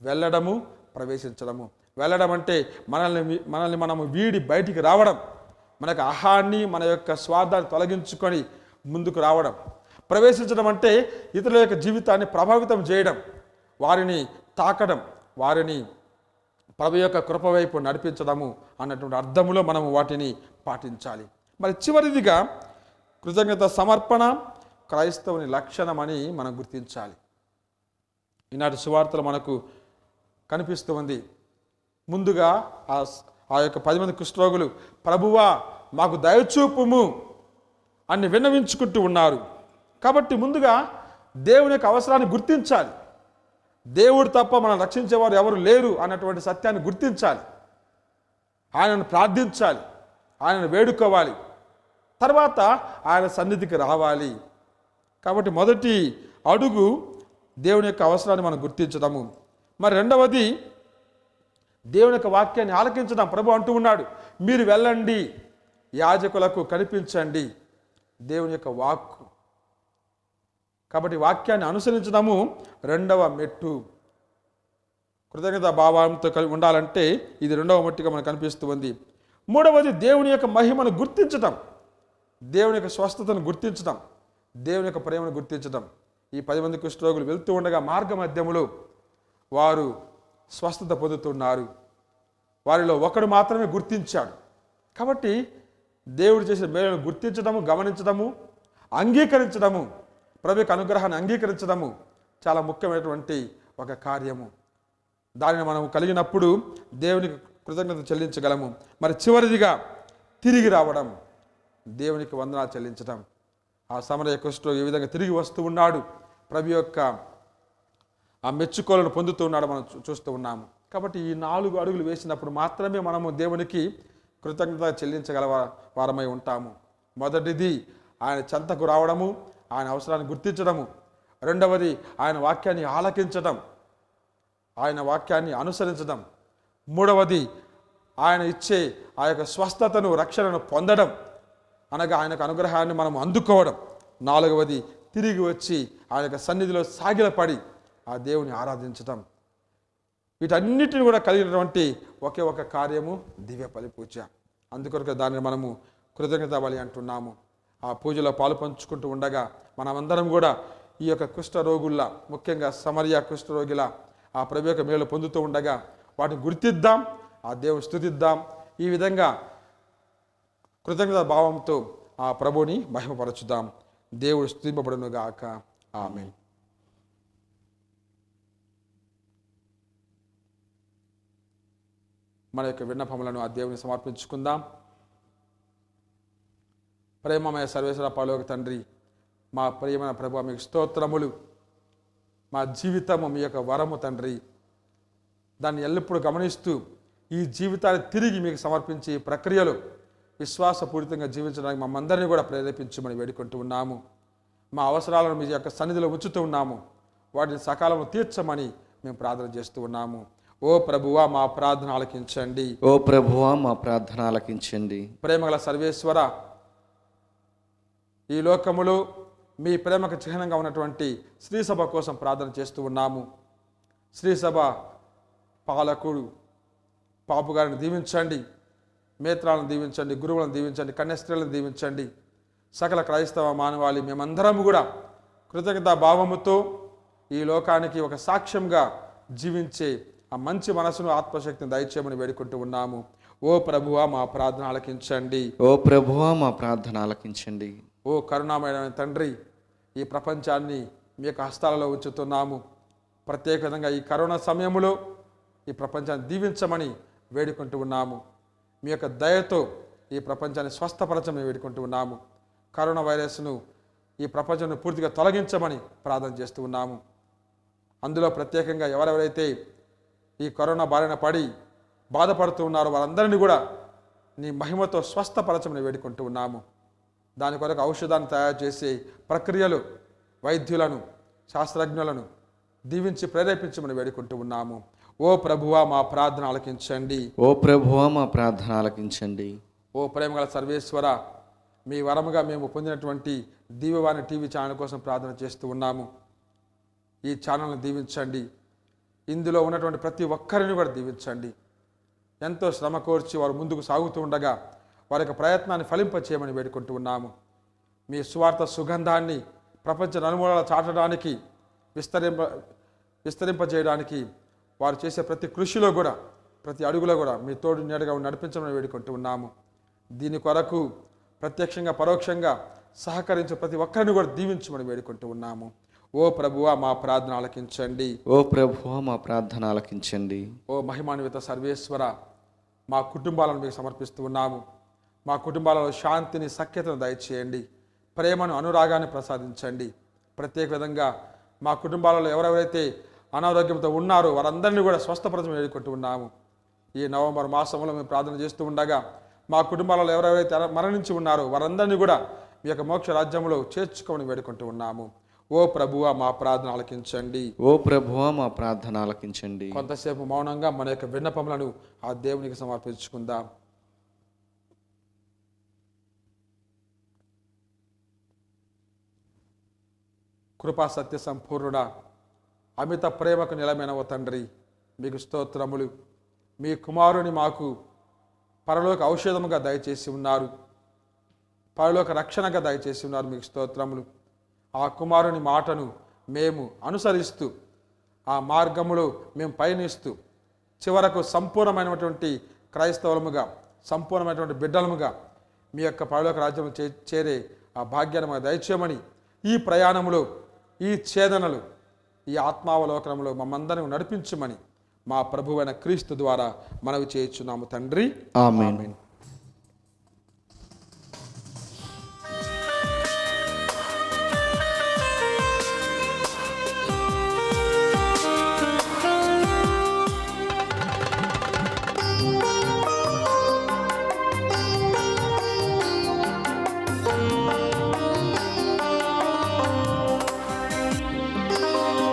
వెళ్ళడము, ప్రవేశించడము. వెళ్ళడం అంటే మనల్ని మనము వీడి బయటికి రావడం, మనకు అహాన్ని, మన యొక్క స్వార్థాన్ని తొలగించుకొని ముందుకు రావడం. ప్రవేశించడం అంటే ఇతరుల యొక్క జీవితాన్ని ప్రభావితం చేయడం, వారిని తాకడం, వారిని ప్రభు యొక్క కృప వైపు నడిపించడము అన్నటువంటి అర్థములో మనము వాటిని పాటించాలి. మరి చివరిదిగా కృతజ్ఞత సమర్పణ క్రైస్తవుని లక్షణం అని మనం గుర్తించాలి. ఈనాటి సువార్తలు మనకు కనిపిస్తూ ఉంది. ముందుగా ఆ యొక్క 10 మంది కుష్ఠరోగులు ప్రభువా మాకు దయచూపుము అని విన్నవించుకుంటూ ఉన్నారు. కాబట్టి ముందుగా దేవుని యొక్క అవసరాన్ని గుర్తించాలి. దేవుడు తప్ప మనం రక్షించేవారు ఎవరు లేరు అన్నటువంటి సత్యాన్ని గుర్తించాలి. ఆయనను ప్రార్థించాలి, ఆయనను వేడుకోవాలి, తర్వాత ఆయన సన్నిధికి రావాలి. కాబట్టి మొదటి అడుగు దేవుని యొక్క అవసరాన్ని మనం గుర్తించడము. మరి రెండవది దేవుని యొక్క వాక్యాన్ని ఆలకించడం. ప్రభు అంటూ ఉన్నాడు, మీరు వెళ్ళండి, యాజకులకు కనిపించండి. దేవుని యొక్క వాక్కు. కాబట్టి వాక్యాన్ని అనుసరించడము రెండవ మెట్టు. కృతజ్ఞత భావంతో కలిగి ఉండాలంటే ఇది రెండవ మట్టిగా మనకు కనిపిస్తూ ఉంది. మూడవది దేవుని యొక్క మహిమను గుర్తించటం, దేవుని యొక్క స్వస్థతను గుర్తించటం, దేవుని యొక్క ప్రేమను గుర్తించటం. ఈ 10 మంది కుష్ఠరోగులు వెళ్తూ ఉండగా మార్గ మధ్యములో వారు స్వస్థత పొందుతున్నారు. వారిలో ఒకడు మాత్రమే గుర్తించాడు. కాబట్టి దేవుడు చేసిన మేలును గుర్తించడము, గమనించడము, అంగీకరించడము, ప్రభు యొక్క అనుగ్రహాన్ని అంగీకరించడము చాలా ముఖ్యమైనటువంటి ఒక కార్యము. దానిని మనం కలిగినప్పుడు దేవునికి కృతజ్ఞత చెల్లించగలము. మరి చివరిదిగా తిరిగి రావడం, దేవునికి వందనాలు చెల్లించడం. ఆ సమరయ కుష్ఠరోగి ఈ విధంగా తిరిగి వస్తూ ఉన్నాడు, ప్రభు యొక్క ఆ మెచ్చుకోలను పొందుతూ ఉన్నాడు, మనం చూస్తూ ఉన్నాము. కాబట్టి ఈ 4 అడుగులు వేసినప్పుడు మాత్రమే మనము దేవునికి కృతజ్ఞత చెల్లించగల వారమై ఉంటాము. మొదటిది ఆయన చెంతకు రావడము, ఆయన అవసరాన్ని గుర్తించడము. రెండవది ఆయన వాక్యాన్ని ఆలకించడం, ఆయన వాక్యాన్ని అనుసరించడం. మూడవది ఆయన ఇచ్చే ఆ యొక్క స్వస్థతను, రక్షణను పొందడం, అనగా ఆయనకు అనుగ్రహాన్ని మనం అందుకోవడం. నాలుగవది తిరిగి వచ్చి ఆయన యొక్క సన్నిధిలో సాగిలపడి ఆ దేవుని ఆరాధించడం. వీటన్నిటిని కూడా కలిగినటువంటి ఒకే ఒక కార్యము దివ్య బలి పూజ. అందుకొరకు దానిని మనము కృతజ్ఞత బలి అంటున్నాము. ఆ పూజలో పాలు పంచుకుంటూ ఉండగా మనమందరం కూడా ఈ యొక్క కుష్ఠరోగుల్లా, ముఖ్యంగా సమరయ కుష్ఠరోగిలా ఆ ప్రభు యొక్క మేలు పొందుతూ ఉండగా వాటిని గుర్తిద్దాం, ఆ దేవుని స్తుతిద్దాం. ఈ విధంగా కృతజ్ఞత భావంతో ఆ ప్రభుని మహిమపరచుదాం. దేవుడు స్తుతింపబడును గాక. ఆమేన్. మన యొక్క విన్నపములను ఆ దేవుని సమర్పించుకుందాం. ప్రేమమయ సర్వేశ్వర పరలోక తండ్రి, మా ప్రియమైన ప్రభు, మీకు స్తోత్రములు. మా జీవితము మీ యొక్క వరము తండ్రి. దాన్ని ఎల్లప్పుడూ గమనిస్తూ ఈ జీవితాన్ని తిరిగి మీకు సమర్పించి ప్రక్రియలో విశ్వాసపూరితంగా జీవించడానికి మమ్మందరినీ కూడా ప్రేరేపించమని వేడుకుంటూ ఉన్నాము. మా అవసరాలను మీ యొక్క సన్నిధిలో ఉంచుతూ ఉన్నాము. వాటిని సకాలంలో తీర్చమని మేము ప్రార్థన చేస్తూ ఉన్నాము. ఓ ప్రభువా, మా ప్రార్థన ఆలకించండి. ఓ ప్రభువా, మా ప్రార్థన ఆలకించండి. ప్రేమగల సర్వేశ్వర, ఈ లోకములో మీ ప్రేమకు చిహ్నంగా ఉన్నటువంటి శ్రీసభ కోసం ప్రార్థన చేస్తూ ఉన్నాము. శ్రీసభ పాలకుడు పాపు గారిని దీవించండి, మేత్రాలను దీవించండి, గురువులను దీవించండి, కన్యాస్త్రీలను దీవించండి. సకల క్రైస్తవ మానవాళి మేమందరం కూడా కృతజ్ఞతా భావముతో ఈ లోకానికి ఒక సాక్ష్యంగా జీవించే ఆ మంచి మనసును, ఆత్మశక్తిని దయచేయమని వేడుకుంటూ ఉన్నాము. ఓ ప్రభువా, మా ప్రార్థన ఆలకించండి. ఓ ప్రభువా, మా ప్రార్థన ఆలకించండి. ఓ కరుణామయమైన తండ్రి, ఈ ప్రపంచాన్ని మీ యొక్క హస్తాలలో ఉంచుతున్నాము. ప్రత్యేకంగా ఈ కరోనా సమయంలో ఈ ప్రపంచాన్ని దీవించమని వేడుకుంటూ ఉన్నాము. మీ యొక్క దయతో ఈ ప్రపంచాన్ని స్వస్థపరచమని వేడుకుంటూ ఉన్నాము. కరోనా వైరస్ను ఈ ప్రపంచాన్ని పూర్తిగా తొలగించమని ప్రార్థన చేస్తూ ఉన్నాము. అందులో ప్రత్యేకంగా ఎవరెవరైతే ఈ కరోనా బారిన పడి బాధపడుతూ ఉన్నారో వారందరినీ కూడా నీ మహిమతో స్వస్థపరచమని వేడుకుంటూ ఉన్నాము. దాని కొరకు ఔషధాన్ని తయారు చేసే ప్రక్రియలు, వైద్యులను, శాస్త్రజ్ఞులను దీవించి ప్రేరేపించమని వేడుకుంటూ ఉన్నాము. ఓ ప్రభువా, మా ప్రార్థన ఆలకించండి. ఓ ప్రభువా, మా ప్రార్థన ఆలకించండి. ఓ ప్రేమగల సర్వేశ్వర, మీ వరముగా మేము పొందినటువంటి దివ్యవాణి టీవీ ఛానల్ కోసం ప్రార్థన చేస్తూ ఉన్నాము. ఈ ఛానల్ని దీవించండి. ఇందులో ఉన్నటువంటి ప్రతి ఒక్కరిని కూడా దీవించండి. ఎంతో శ్రమ కోర్చి వారు ముందుకు సాగుతూ ఉండగా వారి యొక్క ప్రయత్నాన్ని ఫలింపచేయమని వేడుకుంటూ ఉన్నాము. మీ సువార్త సుగంధాన్ని ప్రపంచ నలుమూలలా చాటడానికి, విస్తరింపజేయడానికి వారు చేసే ప్రతి కృషిలో కూడా, ప్రతి అడుగులో కూడా మీ తోడు నీడగా నడిపించమని వేడుకుంటూ ఉన్నాము. దీని కొరకు ప్రత్యక్షంగా పరోక్షంగా సహకరించే ప్రతి ఒక్కరిని కూడా దీవించమని వేడుకుంటూ ఉన్నాము. ఓ ప్రభువా, మా ప్రార్థన ఆలకించండి. ఓ ప్రభువా, మా ప్రార్థన ఆలకించండి. ఓ మహిమాన్విత సర్వేశ్వర, మా కుటుంబాలను మీకు సమర్పిస్తూ ఉన్నాము. మా కుటుంబాలలో శాంతిని, సఖ్యతను దయచేయండి. ప్రేమను, అనురాగాన్ని ప్రసాదించండి. ప్రత్యేక విధంగా మా కుటుంబాలలో ఎవరెవరైతే అనారోగ్యంతో ఉన్నారో వారందరినీ కూడా స్వస్థపరచమని వేడుకుంటూ ఉన్నాము. ఈ నవంబర్ మాసంలో మేము ప్రార్థన చేస్తూ ఉండగా మా కుటుంబాలలో ఎవరెవరైతే మరణించి ఉన్నారో వారందరినీ కూడా మీ యొక్క మోక్ష రాజ్యంలో చేర్చుకోమని వేడుకుంటూ ఉన్నాము. ఓ ప్రభువా, మా ప్రార్థన ఆలకించండి. ఓ ప్రభువా, మా ప్రార్థన ఆలకించండి. కొంతసేపు మౌనంగా మన యొక్క విన్నపములను ఆ దేవునికి సమర్పించుకుందాం. కృపా సత్య సంపూర్ణుడా, అమిత ప్రేమకు నిలమైన ఓ తండ్రి, మీకు స్తోత్రములు. మీ కుమారుని మాకు పరలోక ఔషధముగా దయచేసి ఉన్నారు, పరలోక రక్షణగా దయచేసి ఉన్నారు. మీకు స్తోత్రములు. ఆ కుమారుని మాటను మేము అనుసరిస్తూ ఆ మార్గములో మేము పయనిస్తూ చివరకు సంపూర్ణమైనటువంటి క్రైస్తవులముగా, సంపూర్ణమైనటువంటి బిడ్డలముగా మీ యొక్క పరలోక రాజ్యం చేరే ఆ భాగ్యాన్ని మాకు దయచేయమని, ఈ ప్రయాణములో, ఈ ఛేదనలు, ఈ ఆత్మావలోకనంలో మమ్మందరిని నడిపించమని మా ప్రభువైన క్రీస్తు ద్వారా మనవి చేయుచున్నాము తండ్రి. ఆమేన్.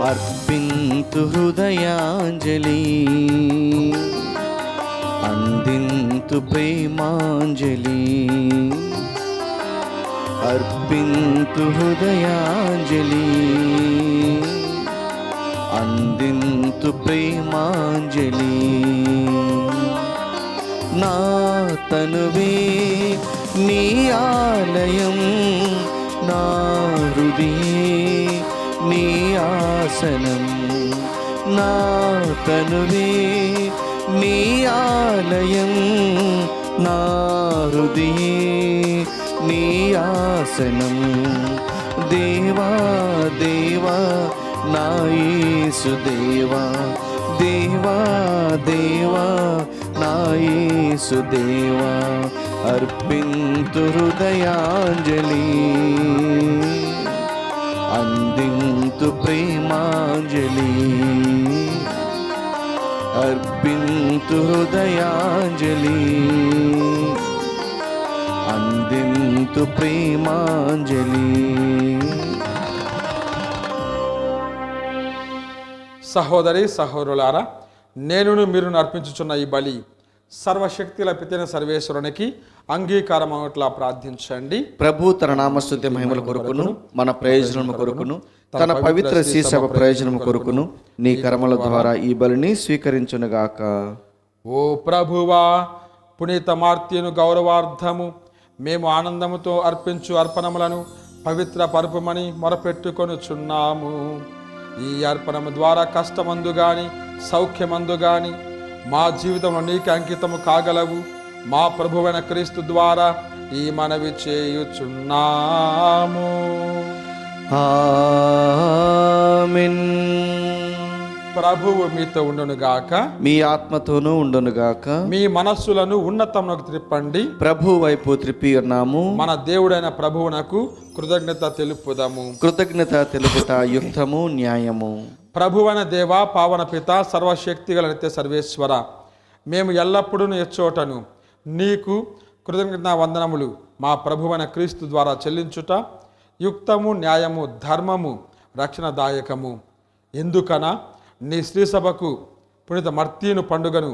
అర్పింతు హృదయాంజలి, అందింతు ప్రేమాంజలి. అర్పింతు హృదయాంజలి, అందింతు ప్రేమాంజలి. నా తనువే నీ ఆలయం, నా హృదయే నీ ఆసనం. నా తనువే నీ ఆలయం, నా హృదయే నీ ఆసనం. దేవా దేవా నా యేసు దేవా, దేవా దేవా నా యేసు దేవా. అర్పింతు హృదయాంజలి, అందింతు ప్రేమాంజలి. అర్పింతు హృదయాంజలి, అందింతు ప్రేమాంజలి. సహోదరి సహోదరులారా, నేను మీరు అర్పించుచున్న ఈ బలి సర్వశక్తుల పితైన సర్వేశ్వరునికి అంగీకారం అవట్లా ప్రార్థించండి. ప్రభు తన నామస్తుతి మహిమల కొరకును, మన ప్రయోజనము కొరకును, తన పవిత్ర శ్రీసభ ప్రయోజనము కొరకును నీ కర్మల ద్వారా ఈ బలిని స్వీకరించునుగాక. ఓ ప్రభువా, పునీత మార్త్యును గౌరవార్థము మేము ఆనందముతో అర్పించు అర్పణములను పవిత్ర పరుపుమని మొరపెట్టుకొనుచున్నాము. ఈ అర్పణము ద్వారా కష్టమందు గాని సౌఖ్యమందు గాని మా జీవితంలో నీకు అంకితము కాగలవు. మా ప్రభువైన క్రీస్తు ద్వారా ఈ మనవి చేయుచున్నాము. ఆమేన్. ప్రభువు మీతో ఉండునుగాక, మీ ఆత్మతోనూ ఉండునుగాక. మీ మనస్సులను ఉన్నతంలోకి త్రిప్పండి. ప్రభు వైపు త్రిప్పి ఉన్నాము. మన దేవుడైన ప్రభువునకు కృతజ్ఞత తెలుపుదాము. కృతజ్ఞత తెలుపుట యుక్తము, న్యాయము. ప్రభువైన దేవా, పావన పిత, సర్వశక్తిగల నిత్య సర్వేశ్వర, మేము ఎల్లప్పుడూ ఎచ్చోటను నీకు కృతజ్ఞతా వందనములు మా ప్రభువైన క్రీస్తు ద్వారా చెల్లించుట యుక్తము, న్యాయము, ధర్మము, రక్షణదాయకము. ఎందుకనా నీ శ్రీసభకు పునీత మర్తీను పండుగను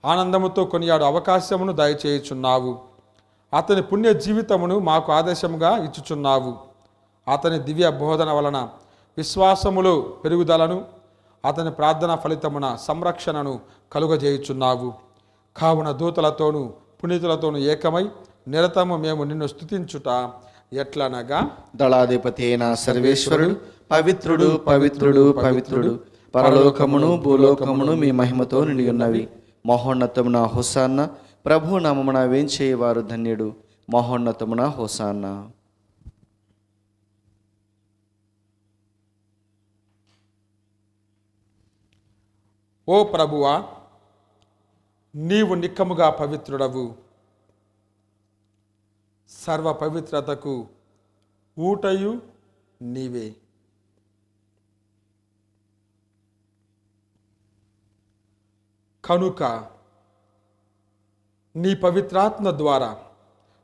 ఆనందముతో కొనియాడు అవకాశమును దయచేయుచున్నావు. అతని పుణ్య జీవితమును మాకు ఆదేశముగా ఇచ్చుచున్నావు. అతని దివ్య బోధన వలన విశ్వాసములో పెరుగుదలను, అతని ప్రార్థన ఫలితమున సంరక్షణను కలుగజేయుచున్నావు. కావున దూతలతోనూ పునీతులతోనూ ఏకమై నిరతము మేము నిన్ను స్తుతించుట ఎట్లనగా, దళాధిపతి అయిన సర్వేశ్వరుడు పవిత్రుడు పవిత్రుడు పవిత్రుడు, పరలోకమును భూలోకమును మీ మహిమతో నిండి ఉన్నవి. మహోన్నతమున హోసాన్న. ప్రభు నామమున వేంచేయవారు ధన్యుడు. మహోన్నతమున హోసాన్న. ఓ ప్రభువా, నీవు నిక్కముగా పవిత్రుడవు. సర్వ పవిత్రతకు ఊటయు నీవే. కనుక నీ పవిత్రాత్మ ద్వారా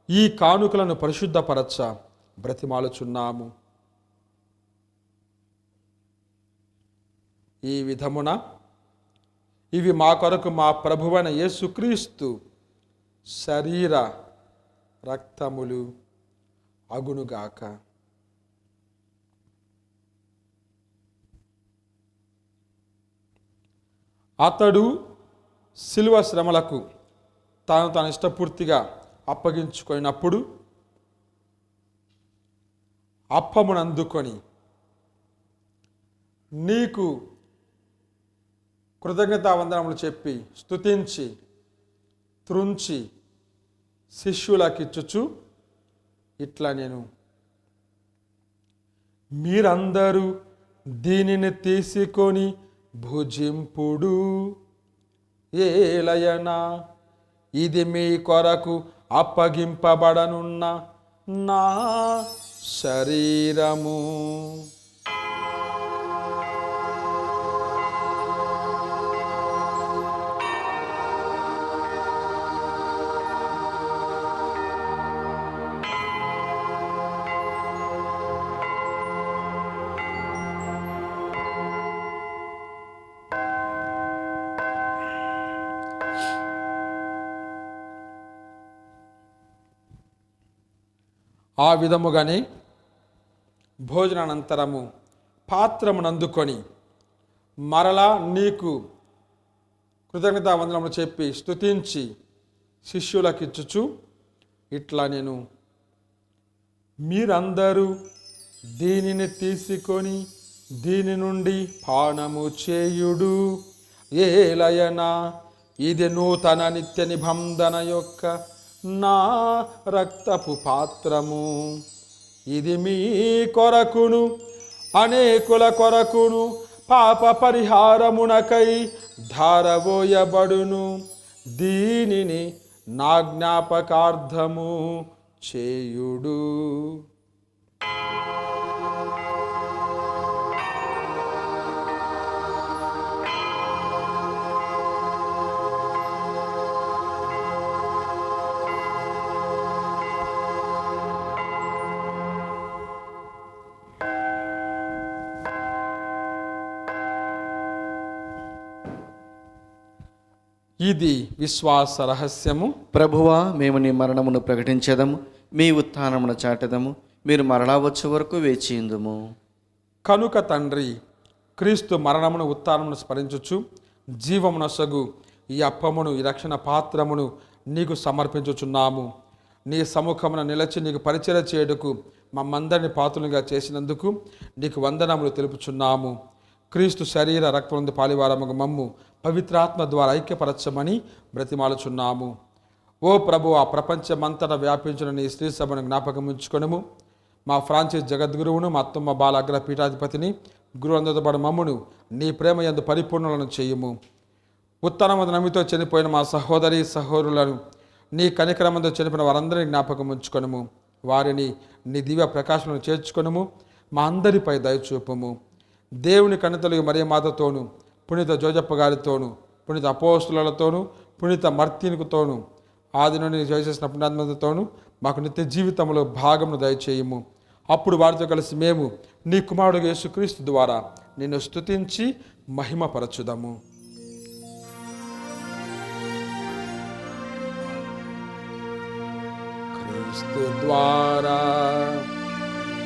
ఈ కానుకలను పరిశుద్ధపరచ బ్రతిమాలుచున్నాము. ఈ విధమున ఇవి మా కొరకు మా ప్రభువైన యేసుక్రీస్తు శరీర రక్తములు అగునుగాక. అతడు శిలువ శ్రమలకు తాను ఇష్టపూర్తిగా అప్పగించుకున్నప్పుడు అప్పమును అందుకొని నీకు కృతజ్ఞతావందనములు చెప్పి స్తుతించి త్రుంచి శిష్యులకిచ్చుచు ఇట్లా నేను మీరందరూ దీనిని తీసుకొని భుజింపుడు, ఏలయనా ఇది మీ కొరకు అప్పగింపబడనున్న నా శరీరము. ఆ విధముగానే భోజనానంతరము పాత్రమునందుకొని మరలా నీకు కృతజ్ఞతావందనములు చెప్పి స్తుతించి శిష్యులకిచ్చుచు ఇట్లా నేను మీరందరూ దీనిని తీసుకొని దీని నుండి పానము చేయుడు, ఏలయనా ఇది నూతన నిత్య నిబంధన యొక్క నా రక్తపు పాత్రము. ఇది మీ కొరకును అనేకుల కొరకును పాప పరిహారమునకై ధారవోయబడును. దీనిని నా జ్ఞాపకార్థము చేయుడు. ఇది విశ్వాస రహస్యము. ప్రభువా, మేము నీ మరణమును ప్రకటించదము, మీ ఉత్థానమును చాటెదము. మీరు మరలా వచ్చే వరకు వేచియుందుము. కనుక తండ్రి, క్రీస్తు మరణమును ఉత్థానమును స్మరించుచు జీవమునసగు ఈ అప్పమును ఈ రక్షణ పాత్రమును నీకు సమర్పించుచున్నాము. నీ సముఖమున నిలచి నీకు పరిచర్య చేయుటకు మమ్మందరిని పాత్రులుగా చేసినందుకు నీకు వందనములు తెలుపుచున్నాము. క్రీస్తు శరీర రక్తముందు పాలివారముగు మమ్ము పవిత్రాత్మ ద్వారా ఐక్యపరచమని బ్రతిమాలుచున్నాము. ఓ ప్రభు, ఆ ప్రపంచమంతటా వ్యాపించిన నీ స్త్రీ సభను జ్ఞాపకం ఉంచుకొనుము. మా ఫ్రాన్సిస్ జగద్గురువును, మా అత్తమ్మ బాల అగ్ర పీఠాధిపతిని, గురువు అందతోపాటు మమ్మును నీ ప్రేమ యందు పరిపూర్ణులను చేయుము. ఉత్తరమందు నమ్మితో చనిపోయిన మా సహోదరి సహోదరులను, నీ కనికరమందు చనిపోయిన వారందరినీ జ్ఞాపకం ఉంచుకొనుము. వారిని నీ దివ్య ప్రకాశమును చేర్చుకొనుము. మా అందరిపై దయచూపుము. దేవుని కన్యతలు మరియమాతతోను, పునీత జోజప్ప గారితోను, పునీత అపోస్తులతోను, పునీత మర్తీనుకుతోను, ఆది నుండి చేసిన పుణ్యాత్మతోను మాకు నిత్య జీవితంలో భాగమును దయచేయము. అప్పుడు వారితో కలిసి మేము నీ కుమారుడు యేసుక్రీస్తు ద్వారా నిన్ను స్తుతించి మహిమపరచుదాము. క్రీస్తు ద్వారా,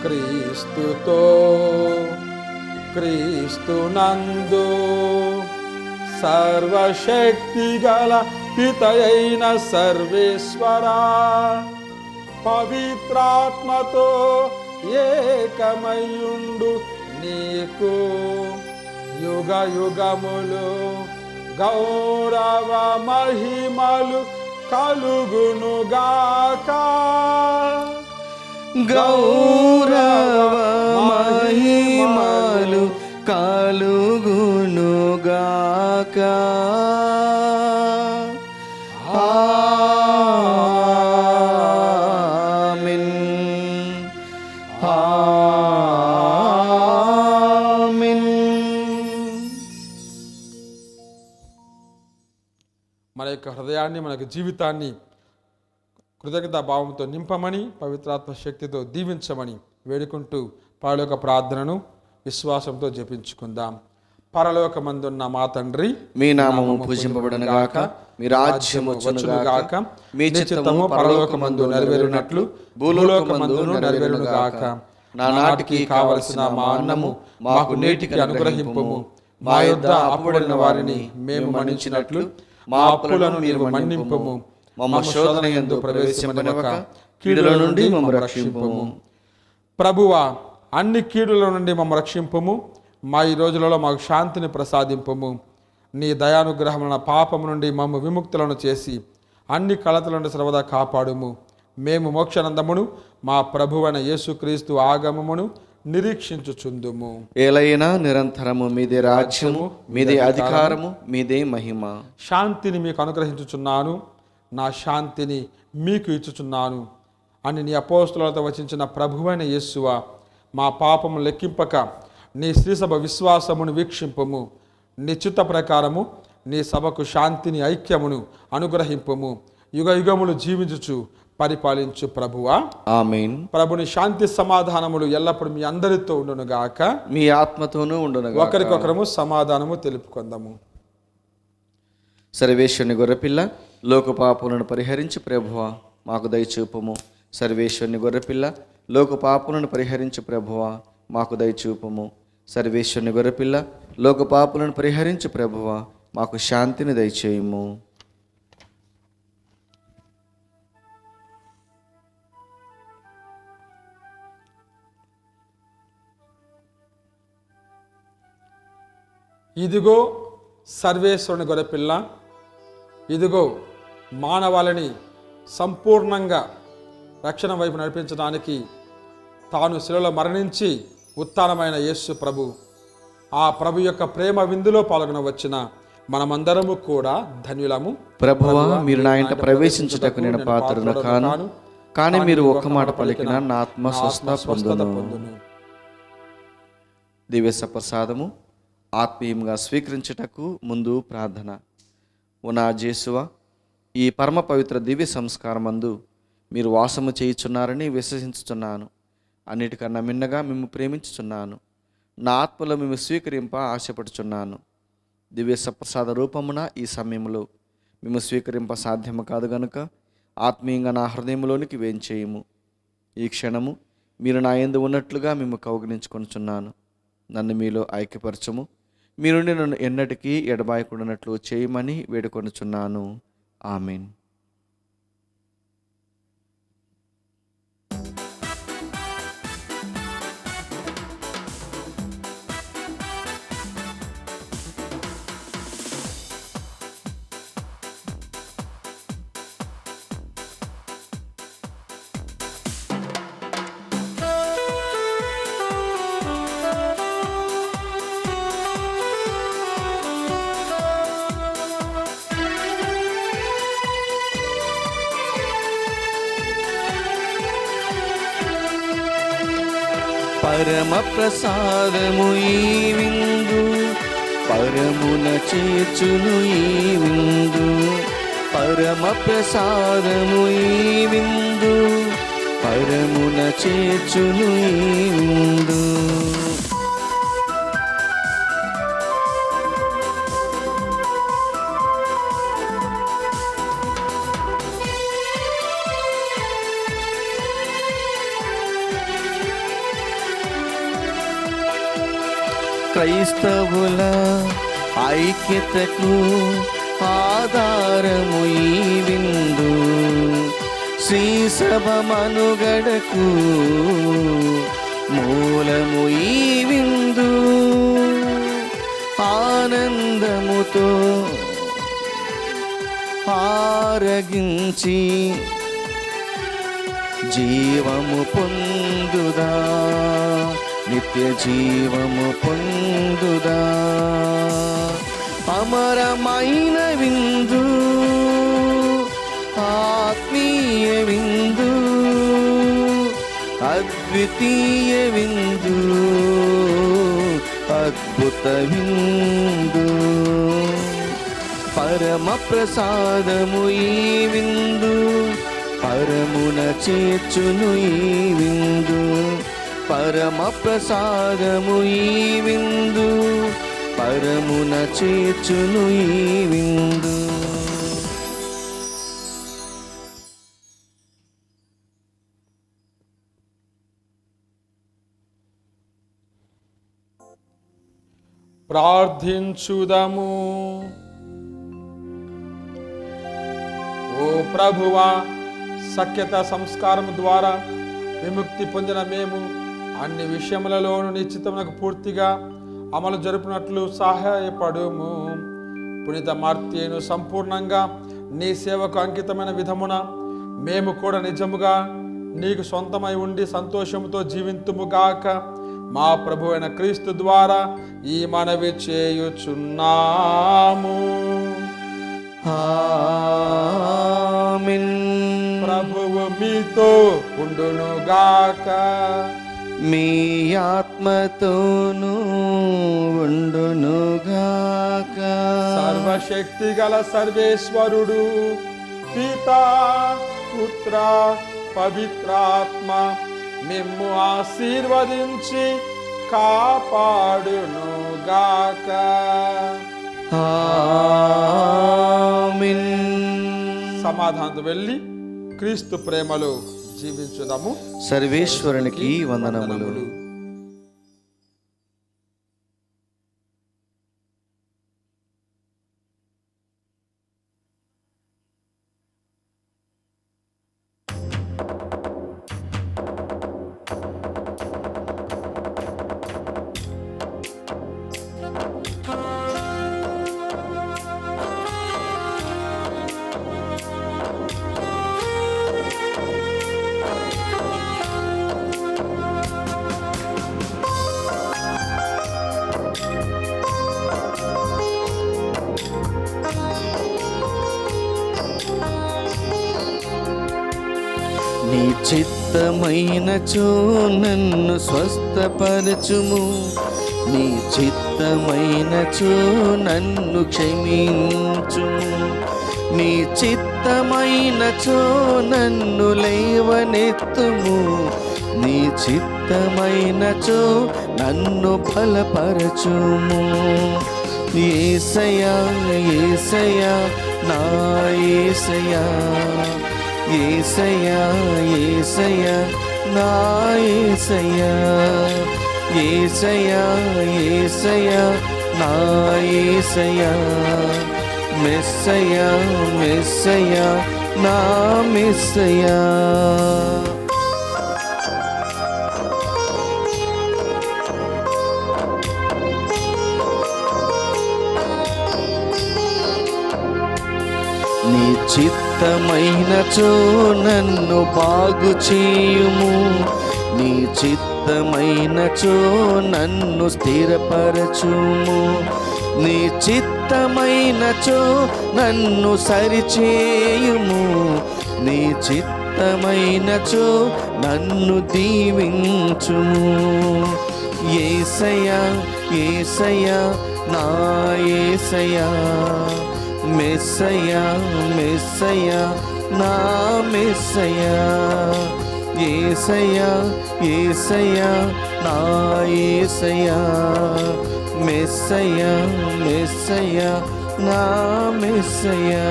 క్రీస్తుతో, క్రీస్తునందు సర్వశక్తి గల పితయైన సర్వేశ్వరా, పవిత్రాత్మతో ఏకమయుండు నీకు యుగ యుగములు గౌరవ మహిమలు కలుగునుగాక. గౌరవ మహిమలు కలుగునుగాక. ఆమేన్. ఆమేన్. మన యొక్క హృదయాన్ని, మన యొక్క జీవితాన్ని కృతజ్ఞతా భావంతో నింపమని, పవిత్రాత్మ శక్తితో దీవించమని వేడుకుంటూ పరలోక ప్రార్థనను విశ్వాసంతో జపించుకుందాం. పరలోకమందున్న మా తండ్రి, మీ నామము పూజింపబడును గాక, మీ రాజ్యము వచ్చును గాక, మీ చిత్తము పరలోకమందు నెరవేరునట్లు భూలోకమందును నెరవేరును గాక. నానాటికి కావలసిన మా అన్నము మాకు నేటికి అనుగ్రహింపుము. మా యొద్ద అప్పుబడిన వారిని మేము మన్నించినట్లు మా అప్పులను మీరు మన్నింపము. మమ్మ శోధన యందు ప్రవేశింపనివ్వక కీడుల నుండి మమ్మ రక్షింపము. ప్రభువా, అన్ని కీడుల నుండి మమ్మ రక్షింపము. మా ఈ రోజులలో మాకు శాంతిని ప్రసాదింపము. నీ దయానుగ్రహమున పాపము నుండి మమ్మ విముక్తులను చేసి అన్ని కలతల నుండి సర్వదా కాపాడుము. మేము మోక్షానందమును మా ప్రభువైన యేసుక్రీస్తు ఆగమమును నిరీక్షించుచుందుము. ఏలైనా నిరంతరము మీదే రాజ్యము, మీదే అధికారము, మీదే మహిమ. శాంతిని మీకు అనుగ్రహించుచున్నాను, నా శాంతిని మీకు ఇచ్చుచున్నాను అని నీ అపోస్తులతో వచించిన ప్రభువైన యేసువా, మా పాపము లెక్కింపక నీ శ్రీసభ విశ్వాసమును వీక్షింపము. నీ చిత్త ప్రకారము నీ సభకు శాంతిని ఐక్యమును అనుగ్రహింపము. యుగ యుగములు జీవించుచు పరిపాలించు ప్రభువా, ఆమేన్. ప్రభుని శాంతి సమాధానములు ఎల్లప్పుడు మీ అందరితో ఉండును గాక. మీ ఆత్మతోనూ ఉండును గాక. ఒకరికొకరము సమాధానము తెలుపుకుందాము. సర్వేశ్వరుని గొర్రెపిల్ల, లోక పాపములను పరిహరించి ప్రభువా మాకు దయచూపుము. సర్వేశ్వరుని గొర్రెపిల్ల, లోక పాపములను పరిహరించి ప్రభువా మాకు దయచూపుము. సర్వేశ్వరుని గొర్రెపిల్ల, లోక పాపములను పరిహరించి ప్రభువా మాకు శాంతిని దయచేయుము. ఇదిగో సర్వేశ్వరుని గొర్రెపిల్ల, ఇదిగో మానవాళిని సంపూర్ణంగా రక్షణ వైపు నడిపించడానికి తాను శిలువలో మరణించి ఉత్థానమైన యేసు ప్రభు. ఆ ప్రభు యొక్క ప్రేమ విందులో పాల్గొన వచ్చిన మనమందరము కూడా ధన్యులము. ప్రభువా, మీరు నా ఇంట ప్రవేశించుటకు నేను పాత్రను కాను, కానీ మీరు ఒక్క మాట పలికిన నా ఆత్మ స్వస్థ పొందును. దివ్య ప్రసాదము ఆత్మీయంగా స్వీకరించుటకు ముందు ప్రార్థన. ఓ నా జేసువా, ఈ పరమ పవిత్ర దివ్య సంస్కారమందు మీరు వాసము చేయుచున్నారని విశ్వసించుచున్నాను. అన్నిటికన్నా మిన్నగా మేము ప్రేమించుచున్నాను. నా ఆత్మలో మేము స్వీకరింప ఆశపడుచున్నాను. దివ్య సప్రసాద రూపమున ఈ సమయంలో మేము స్వీకరింప సాధ్యము కాదు గనుక ఆత్మీయంగా నా హృదయంలోనికి వేంచేయము. ఈ క్షణము మీరు నా యందు ఉన్నట్లుగా మేము కౌగిలించుకొనుచున్నాను. నన్ను మీలో ఐక్యపరచము. మీ నుండి నన్ను ఎన్నటికీ ఎడబాయకుండానట్లు చేయమని వేడుకొనుచున్నాను. ఆమేన్. పరమ ప్రసాదము ఈ విందు, పరమున చేర్చును ఈ విందు. పరమ ప్రసాదము ఈ విందు, పరమున చేర్చును ఈ విందు. క్రైస్తవుల ఐక్యతకు ఆధారము ఈ విందు, శ్రీ సభ మనుగడకు మూలము ఈ విందు. ఆనందముతో ఆరగించి జీవము పొందుదా, నిత్య జీవము పొందుదా. అమరమైన విందు, ఆత్మీయ విందు, అద్వితీయ విందు, అద్భుత విందు. పరమ ప్రసాదము ఈ విందు, పరమున చేర్చును ఈ విందు. పరమ ప్రసాదము ఈ విందు, పరమున చేర్చును ఈ విందు. ప్రార్థించుదము. ఓ ప్రభువా, సఖ్యత సంస్కారం ద్వారా విముక్తి పొందిన మేము అన్ని విషయములలోనూ నిశ్చితమునకు పూర్తిగా అమలు జరుపునట్లు సహాయపడుము. పునీత మార్తిను సంపూర్ణంగా నీ సేవకు అంకితమైన విధమున మేము కూడా నిజముగా నీకు సొంతమై ఉండి సంతోషముతో జీవింతుముగాక. మా ప్రభు అయిన క్రీస్తు ద్వారా ఈ మనవి చేయుచున్నాము. ఆమేన్. ప్రభువు మీతో ఉండునుగాక. మీ ఆత్మతోనూ ఉండునుగాక. సర్వశక్తి గల సర్వేశ్వరుడు పితా పుత్ర పవిత్రాత్మ మిమ్ము ఆశీర్వదించి కాపాడునుగాక. ఆమేన్. సమాధానంతో వెళ్ళి క్రీస్తు ప్రేమలో జీవించుదాము. సర్వేశ్వరునికి వందనములు. నీ చిత్తమైనచో నన్ను స్వస్థపరచుము. నీ చిత్తమైనచో నన్ను క్షమించుము. నీ చిత్తమైనచో నన్ను లేవనెత్తుము. నీ చిత్తమైనచో నన్ను బలపరచుము. యేసయ్యా యేసయ్యా నా యేసయ్యా, యేసయ్యా యేసయ్యా నా యేసయ్యా, యేసయ్యా యేసయ్యా నా యేసయ్యా, మెస్సయ్యా మెస్సయ్యా నా మెస్సయ్యా. నీ చిత్తమైనచో నన్ను బాగు చేయుము. నీ చిత్తమైనచో నన్ను స్థిరపరచుము. నీ చిత్తమైనచో నన్ను సరిచేయుము. నీ చిత్తమైనచో నన్ను దీవించుము. యేసయ్యా యేసయ్యా నా యేసయ్యా, మెస్సయ్యా మెస్సయ్యా నా మెస్సయ్యా, యేసయ్యా యేసయ్యా నా యేసయ్యా, మెస్సయ్యా మెస్సయ్యా నా మెస్సయ్యా,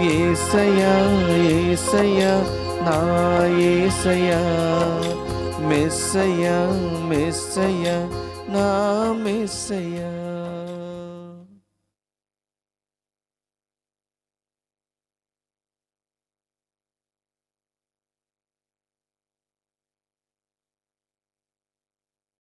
యేసయ్యా యేసయ్యా నా యేసయ్యా, మెస్సయ్యా మెస్సయ్యా నా మెస్సయ్యా.